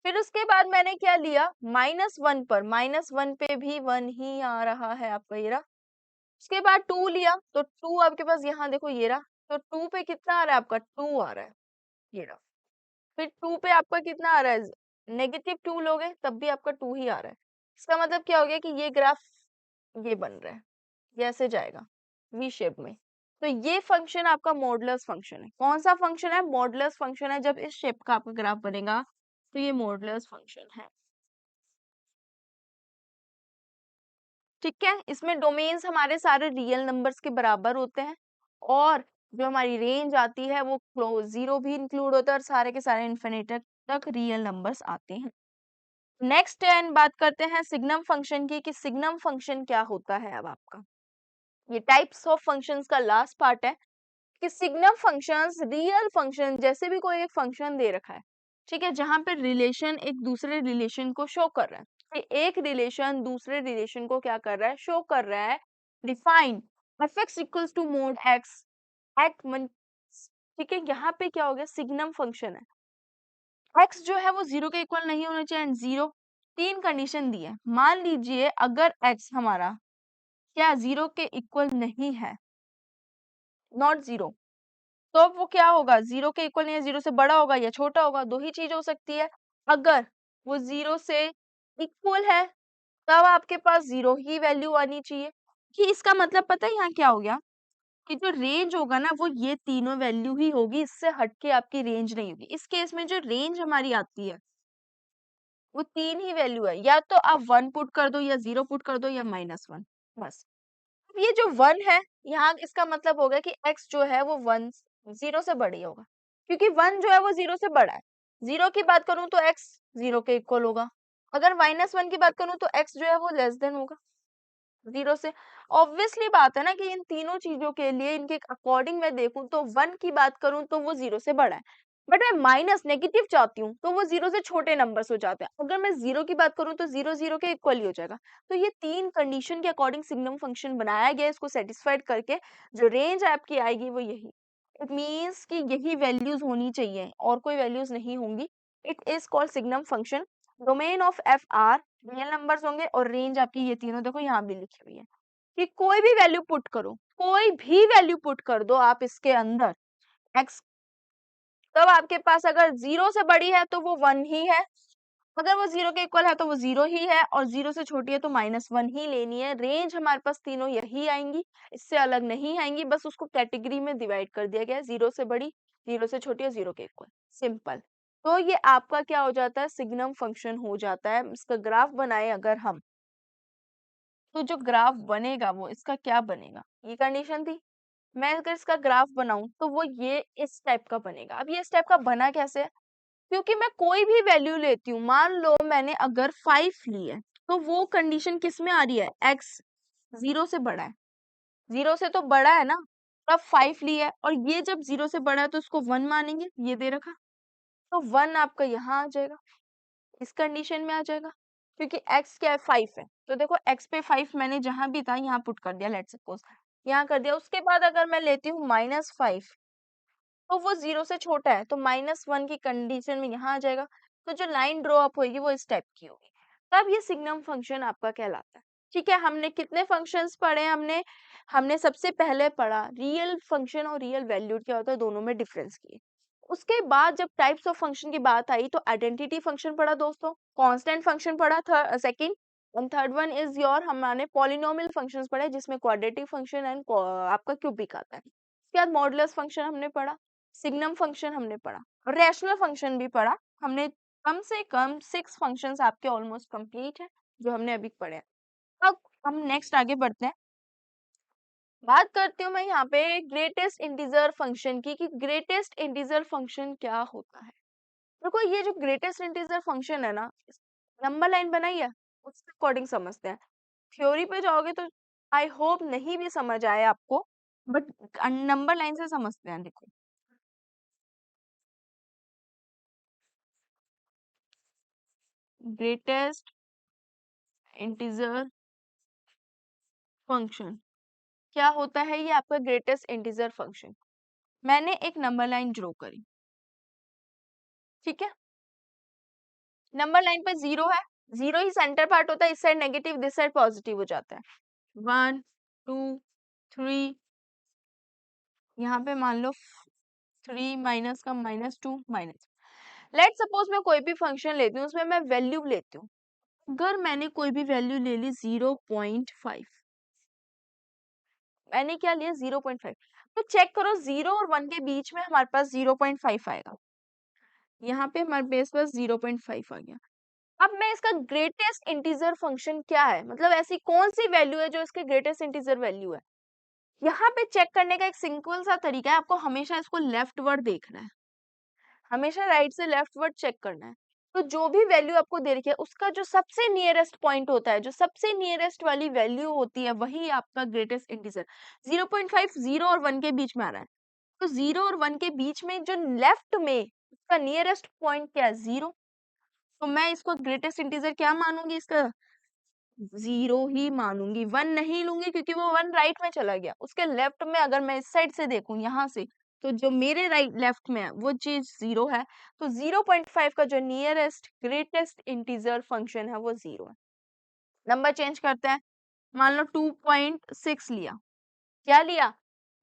फिर उसके बाद मैंने क्या लिया? -1 पर, -1 पे भी 1 ही आ रहा है आपका ये रहा। उसके बाद 2 लिया तो 2 आपके पास यहाँ देखो ये रहा। तो 2 पे कितना आ रहा है आपका? 2 आ रहा है, ये रहा। फिर 2 पे आपका कितना आ रहा है? -2 लोगे तब भी आपका 2 ही आ रहा है। इसका मतलब क्या हो गया कि ये ग्राफ ये बन रहा है, ये ऐसे जाएगा वी शेप में। तो ये फंक्शन आपका मॉडुलस फंक्शन है। कौन सा फंक्शन है? मॉडुलस फंक्शन है। जब इस शेप का आपका ग्राफ बनेगा तो ये मॉडुलस फंक्शन है, ठीक है। इसमें डोमेन्स हमारे सारे रियल नंबर्स के बराबर होते हैं, और जो हमारी रेंज आती है वो क्लोज 0 भी इंक्लूड होता है, और सारे के सारे इन्फिनिटी तक रियल नंबर्स आते हैं। नेक्स्ट एंड बात करते हैं सिग्नम फंक्शन की, कि सिग्नम फंक्शन क्या होता है। अब आपका ये टाइप्स ऑफ फंक्शंस का लास्ट पार्ट है कि सिग्नम फंक्शंस रियल फंक्शन, जैसे भी कोई एक फंक्शन दे रखा है, ठीक है, जहां पे रिलेशन एक दूसरे रिलेशन को शो कर रहा है, कि एक रिलेशन दूसरे रिलेशन को क्या कर रहा है, शो कर रहा है। Define f(x) equals to mod x at मन, ठीक है। यहाँ पे क्या हो गया, सिग्नम फंक्शन है, x जो है वो 0 के इक्वल नहीं होना चाहिए एंड 0। तीन कंडीशन दी है। मान लीजिए अगर x हमारा क्या 0 के इक्वल नहीं है, नॉट 0, तो वो क्या होगा, 0 के इक्वल नहीं है, 0 से बड़ा होगा या छोटा होगा, दो ही चीज हो सकती है। अगर वो 0 से इक्वल है तब आपके पास 0 ही वैल्यू आनी चाहिए। कि इसका मतलब पता है यहाँ क्या हो गया, कि जो रेंज होगा ना वो ये तीनों वैल्यू ही होगी, इससे हटके आपकी रेंज नहीं होगी। इस केस में जो रेंज हमारी आती है वो तीन ही वैल्यू है, या तो आप 1 पुट कर दो या 0 पुट कर दो या -1, बस। अब ये जो 1 है यहाँ, इसका मतलब होगा कि x जो है वो 1 0 से बड़ी होगा, क्योंकि 1 जो है वो 0 से बड़ा है। 0 की बात करूं तो x 0 के इक्वल होगा, अगर -1 की बात करूं तो x जो है वो लेस देन होगा 0 से। ऑब्वियसली बात है ना कि इन तीनों चीजों के लिए इनके अकॉर्डिंग मैं देखूं तो 1 की बात करूं तो वो 0 से बड़ा है, बट मैं माइनस नेगेटिव चाहती हूँ तो वो 0 से छोटे नंबर्स हो जाते हैं। अगर मैं 0 की बात करूं तो 0 0 के इक्वल ही हो जाएगा। तो ये तीन कंडीशन के अकॉर्डिंग सिग्नम फंक्शन बनाया गया है, इसको सेटिस्फाइड करके जो रेंज आपकी आएगी वो यही। इट मीन्स कि यही वैल्यूज होनी चाहिए और कोई वैल्यूज नहीं होंगी। It is called signum function. Domain of F R real numbers होंगे और रेंज आपकी ये तीनों देखो यहाँ भी लिखी हुई है, कि कोई भी वैल्यू पुट करो, कोई भी वैल्यू पुट कर दो आप इसके अंदर x, तब आपके पास अगर 0 से बड़ी है तो वो 1 ही है, अगर वो 0 के इक्वल है तो वो 0 ही है, और 0 से छोटी है तो -1 ही लेनी है। रेंज हमारे पास तीनों यही आएंगी, इससे अलग नहीं आएंगी, बस उसको कैटेगरी में डिवाइड कर दिया गया है, 0 से बड़ी, 0 से छोटी और 0 के इक्वल, सिंपल। तो ये आपका क्या हो जाता है, सिग्नम फंक्शन हो जाता है। इसका ग्राफ बनाए अगर हम, तो जो ग्राफ बनेगा वो इसका क्या बनेगा, ये कंडीशन थी। मैं अगर इसका ग्राफ बनाऊं तो वो ये इस टाइप का बनेगा। अब ये इस टाइप का बना कैसे है, क्योंकि मैं कोई भी वैल्यू लेती हूँ, मान लो मैंने अगर 5 ली है तो वो कंडीशन किस में आ रही है, x 0 से बड़ा है, 0 से तो बड़ा है ना, तब 5 ली है, और ये जब 0 से बड़ा है तो इसको 1 मानेंगे, ये दे रखा, तो 1 आपका यहाँ आ जाएगा, इस कंडीशन में आ जाएगा, क्योंकि x क्या है, 5 है। तो देखो x पे 5 मैंने जहां भी था यहाँ पुट कर दिया, लेट्स सपोज यहाँ कर दिया। उसके बाद अगर मैं लेती हूँ -5, तो वो 0 से छोटा है, तो -1 की कंडीशन में यहाँ आ जाएगा। तो जो लाइन ड्रॉ अप होगी वो इस टाइप की होगी, तब ये सिग्नम फंक्शन आपका कहलाता है। ठीक है, हमने कितने फंक्शंस पढ़े, हमने हमने सबसे पहले पढ़ा रियल फंक्शन और रियल वैल्यूड क्या होता है, दोनों में डिफरेंस किए। उसके बाद जब टाइप्स ऑफ फंक्शन की बात आई तो आइडेंटिटी फंक्शन पढ़ा दोस्तों, कांस्टेंट फंक्शन पढ़ा second, and third one is your हमने पॉलिनोमियल फंक्शंस पढ़े, जिसमें क्वाड्रेटिक फंक्शन एंड आपका क्यूबिक आता है। उसके बाद मॉडुलस फंक्शन हमने पढ़ा, सिग्नम फंक्शन हमने पढ़ा, और रैशनल फंक्शन भी पढ़ा हमने। कम से कम 6 फंक्शंस आपके ऑलमोस्ट कंप्लीट है जो हमने अभी पढ़े हैं। अब हम नेक्स्ट आगे बढ़ते हैं। बात करती हूँ मैं यहाँ पे ग्रेटेस्ट इंटीजर फंक्शन की, कि ग्रेटेस्ट इंटीजर फंक्शन क्या होता है। देखो ये जो ग्रेटेस्ट इंटीजर फंक्शन है ना, नंबर लाइन बनाई है उसके अकॉर्डिंग समझते हैं। थ्योरी पे जाओगे तो आई होप नहीं भी समझ आए आपको, बट नंबर लाइन से समझते हैं। देखो ग्रेटेस्ट इंटीजर फंक्शन क्या होता है, ये आपका ग्रेटेस्ट इंटीजर फंक्शन। मैंने एक नंबर लाइन ड्रॉ करी, ठीक है, नंबर लाइन पे 0 है, 0 ही सेंटर पार्ट होता है, इस side negative this side positive हो जाता है। 1 2 3, यहाँ पे मान लो 3 माइनस का -2 माइनस। लेट सपोज मैं कोई भी फंक्शन लेती हूँ, उसमें मैं वैल्यू लेती हूँ। अगर मैंने कोई भी वैल्यू ले ली 0.5, मैंने क्या लिया 0.5, तो चेक करो 0 और 1 के बीच में हमारे पास 0.5 आएगा, यहाँ पे हमारे पास 0.5 आ गया। अब मैं इसका ग्रेटेस्ट इंटीजर फंक्शन क्या है, मतलब ऐसी कौन सी वैल्यू है जो इसके ग्रेटेस्ट इंटीजर वैल्यू है। यहाँ पे चेक करने का एक सिंपल सा तरीका है, आपको हमेशा इसको लेफ्ट वर्ड देखना है, हमेशा राइट से लेफ्ट वर्ड चेक करना है। तो जो भी वैल्यू आपको दे रखी है उसका जो सबसे नियरेस्ट पॉइंट होता है, जो सबसे नियरेस्ट वाली वैल्यू होती है, वही आपका ग्रेटेस्ट इंटीजर। 0.5 0 और 1 के बीच में आ रहा है, तो 0 और 1 के बीच में जो लेफ्ट में उसका नियरेस्ट पॉइंट क्या है, 0। तो मैं इसको ग्रेटेस्ट इंटीजर क्या मानूंगी, इसका 0 ही मानूंगी, 1 नहीं लूंगी क्योंकि वो 1 राइट में चला गया। उसके लेफ्ट में अगर मैं इस साइड से देखूं यहाँ से, तो जो मेरे राइट लेफ्ट में है वो चीज 0 है। तो 0.5 का जो नियरेस्ट ग्रेटेस्ट इंटीजर फंक्शन है वो 0 है। नंबर चेंज करते हैं, मान लो 2.6 लिया, क्या लिया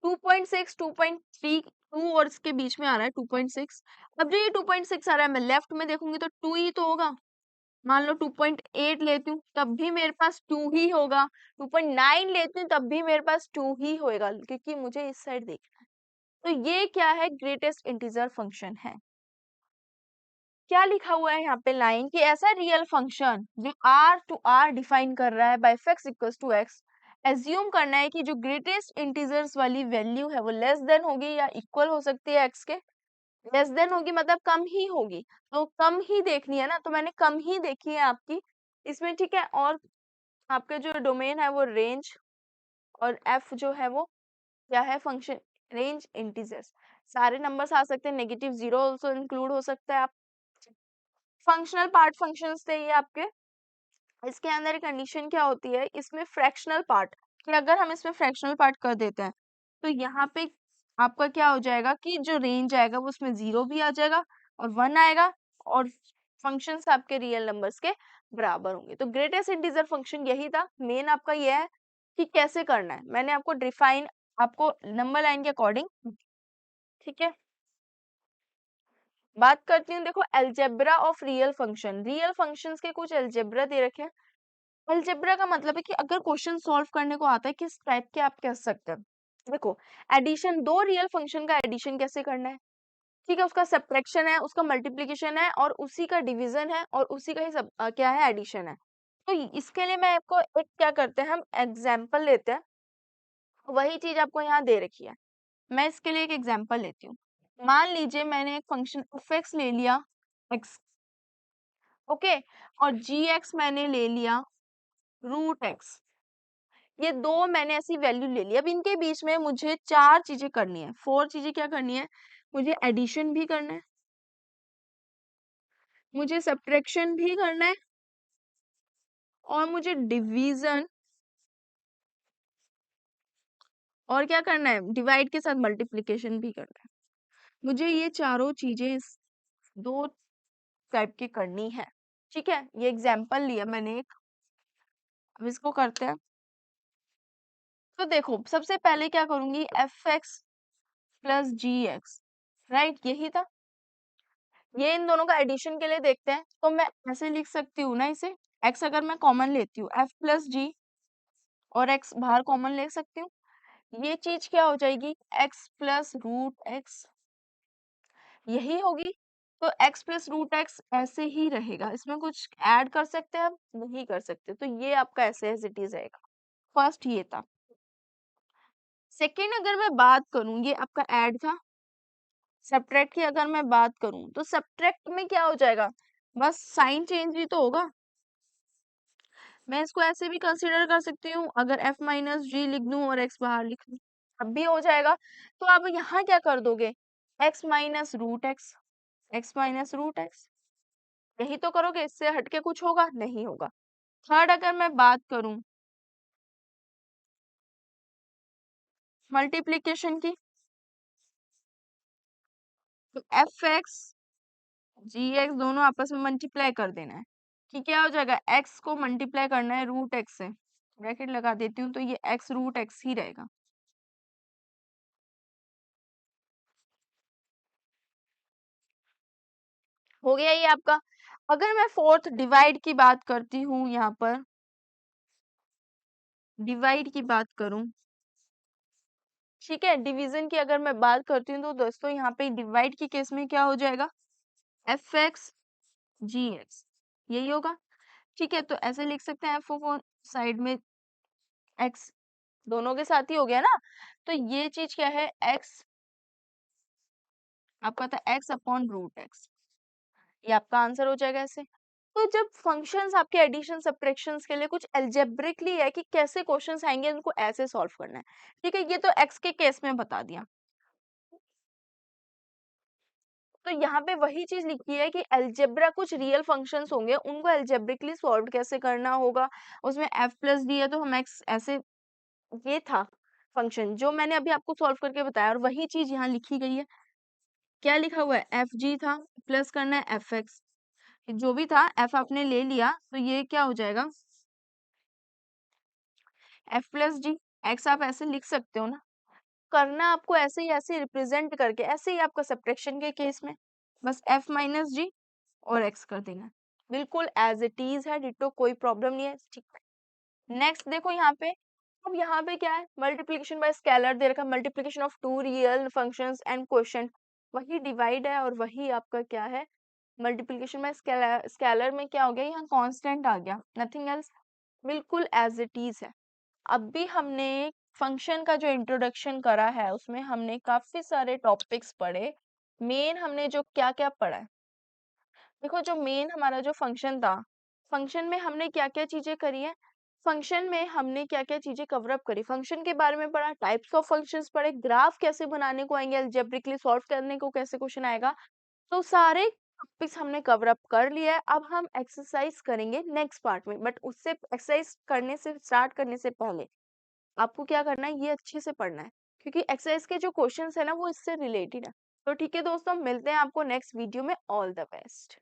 2.6, 2.3, 2 और इसके बीच में आ रहा है 2.6। अब जो ये 2.6 आ रहा है मैं लेफ्ट में देखूंगी तो 2 ही तो होगा। मान लो 2.8 लेती हूँ तब भी मेरे पास 2 ही होगा, 2.9 लेती हूँ तब भी मेरे पास 2 ही होएगा, क्योंकि मुझे इस साइड देखना है। तो ये क्या है, ग्रेटेस्ट इंटीजर फंक्शन है। क्या लिखा हुआ है यहाँ पे लाइन कि ऐसा रियल फंक्शन जो r टू r डिफाइन कर रहा है by x equals to x, assume करना है कि जो ग्रेटेस्ट इंटीजर्स वाली वैल्यू है वो लेस देन होगी या इक्वल हो सकती है x के। लेस देन होगी मतलब कम ही होगी, तो कम ही देखनी है ना, तो मैंने कम ही देखी है आपकी इसमें, ठीक है। और आपके जो डोमेन है वो रेंज, और f जो है वो क्या है, फंक्शन रेंज इंटीजर्स। सारे नंबर्स आ सकते हैं, नेगेटिव 0 ऑल्सो इंक्लूड हो सकता है। आप फंक्शनल पार्ट फंक्शंस थे ये आपके। इसके अंदर कंडीशन क्या होती है, इसमें फ्रैक्शनल पार्ट, कि अगर हम इसमें फ्रैक्शनल पार्ट कर देते हैं तो यहाँ पे आपका क्या हो जाएगा कि जो रेंज आएगा वो उसमें 0 भी आ जाएगा और 1 आएगा, और फंक्शंस आपके रियल नंबर्स के बराबर होंगे। तो ग्रेटेस्ट इंटीजर फंक्शन यही था, मेन आपका ये है कि कैसे करना है। मैंने आपको डिफाइन, आपको नंबर लाइन के अकॉर्डिंग, ठीक है। बात करती हूँ, देखो algebra of real function, real functions के कुछ अलजेब्रा दे रखे हैं। अलजेब्रा का मतलब है कि अगर क्वेश्चन सॉल्व करने को आता है किस टाइप के, आप कह सकते हैं। देखो एडिशन, दो रियल फंक्शन का एडिशन कैसे करना है, ठीक है, उसका सब्ट्रैक्शन है, उसका मल्टीप्लिकेशन है, और उसी का डिवीजन है, और उसी का ही क्या है, एडिशन है। तो इसके लिए मैं आपको एक क्या करते हैं, हम एग्जाम्पल लेते हैं। वही चीज आपको यहाँ दे रखी है, मैं इसके लिए एक एग्जाम्पल लेती हूँ। मान लीजिए मैंने एक फंक्शन f(x) ले लिया x, ओके, और g(x) मैंने ले लिया √x। ये दो मैंने ऐसी वैल्यू ले ली। अब इनके बीच में मुझे चार चीजें करनी है, 4 चीजें क्या करनी है, मुझे एडिशन भी करना है, मुझे सब्ट्रैक्शन भी करना है, और मुझे डिवीजन, और क्या करना है, डिवाइड के साथ मल्टीप्लिकेशन भी करना है। मुझे ये चारों चीजें दो टाइप की करनी है, ठीक है। ये एग्जाम्पल लिया मैंने एक, अब इसको करते हैं। तो देखो सबसे पहले क्या करूंगी, f(x) प्लस g(x), राइट, यही था। ये इन दोनों का एडिशन के लिए देखते हैं, तो मैं ऐसे लिख सकती हूँ ना इसे, x अगर मैं कॉमन लेती हूँ f प्लस जी, और x बाहर कॉमन ले सकती हूँ, ये चीज क्या हो जाएगी, x प्लस √x, यही होगी। तो x प्लस √x ऐसे ही रहेगा, इसमें कुछ ऐड कर सकते हैं हम, नहीं कर सकते, तो ये आपका ऐसे एज इट इज रहेगा। फर्स्ट ये था। सेकेंड अगर मैं बात करूं, ये आपका ऐड था। सब्ट्रैक्ट की अगर मैं बात करूं, तो सब्ट्रैक्ट में क्या हो जाएगा, बस साइन चेंज ही तो होगा। मैं इसको ऐसे भी कंसीडर कर सकती हूँ, अगर f माइनस जी लिख दूं और x बाहर लिख दूं, अब भी हो जाएगा। तो आप यहाँ क्या कर दोगे, x minus √x, x minus √x, यही तो करोगे, इससे हटके कुछ होगा नहीं होगा। थर्ड अगर मैं बात करूं मल्टीप्लीकेशन की, तो f(x) g(x) दोनों आपस में मल्टीप्लाई कर देना है, कि क्या हो जाएगा, x को मल्टीप्लाई करना है √x से, ब्रैकेट लगा देती हूँ, तो ये x √x ही रहेगा। हो गया ये आपका। अगर मैं फोर्थ डिवाइड की बात करती हूँ, यहाँ पर डिवाइड की बात करूं, ठीक है, डिवीजन की अगर मैं बात करती हूँ, तो दोस्तों यहाँ पे डिवाइड की केस में क्या हो जाएगा, f(x) g(x), यही होगा, ठीक है। तो ऐसे लिख सकते हैं, f साइड में x दोनों के साथ ही हो गया ना, तो ये चीज क्या है, x आपका था x/√x, ये आपका आंसर हो जाएगा ऐसे। तो जब फंक्शंस आपके एडिशन सब्ट्रैक्शंस के लिए कुछ एल्जेब्रिकली है कि कैसे क्वेश्चंस आएंगे, उनको ऐसे सॉल्व करना है, ठीक है। ये तो x के केस में बता दिया। तो यहाँ पे वही चीज लिखी है कि अलजेब्रा कुछ रियल फंक्शंस होंगे, उनको अलजेब्रिकली सॉल्व कैसे करना होगा। उसमें f प्लस डी है तो हम x ऐसे, ये था फंक्शन जो मैंने अभी आपको सॉल्व करके बताया, और वही चीज यहाँ लिखी गई है। क्या लिखा हुआ है, एफ जी था, प्लस करना है एफ एक्स, जो भी था f आपने ले लिया तो ये क्या हो जाएगा, f प्लस जी। x आप ऐसे लिख सकते हो ना, करना आपको ऐसे ही, ऐसे रिप्रेजेंट करके, ऐसे ही आपका सब्ट्रैक्शन के केस में बस f माइनस जी और x कर देना, बिल्कुल एज इट इज है, डिटो, कोई प्रॉब्लम नहीं है, ठीक है। नेक्स्ट देखो यहाँ पे, अब यहाँ पे क्या है, मल्टीप्लीकेशन बाय स्केलर दे रखा, multiplication of two real functions and quotient, वही डिवाइड है और वही आपका क्या है, मल्टीप्लीकेशन बाय स्केलर। स्केलर में क्या हो गया, यहाँ कांस्टेंट आ गया, नथिंग एल्स, बिल्कुल एज इट इज है। अब भी हमने फंक्शन का जो इंट्रोडक्शन करा है उसमें हमने काफी सारे टॉपिक्स पढ़े। मेन हमने जो क्या क्या पढ़ा है, देखो जो मेन हमारा जो फंक्शन था, फंक्शन में हमने क्या क्या चीजें करी है, फंक्शन में हमने क्या क्या चीजें कवर अप करी, फंक्शन के बारे में पढ़ा, टाइप्स ऑफ फंक्शंस पढ़े, ग्राफ कैसे बनाने को आएंगे, अलजेब्रिकली सॉल्व करने को कैसे क्वेश्चन आएगा, तो सारे टॉपिक्स हमने कवर अप कर लिया है। अब हम एक्सरसाइज करेंगे नेक्स्ट पार्ट में, बट उससे एक्सरसाइज करने से, स्टार्ट करने से पहले आपको क्या करना है, ये अच्छे से पढ़ना है, क्योंकि एक्सरसाइज के जो क्वेश्चंस है ना वो इससे रिलेटेड है। तो ठीक है दोस्तों, मिलते हैं आपको नेक्स्ट वीडियो में, ऑल द बेस्ट।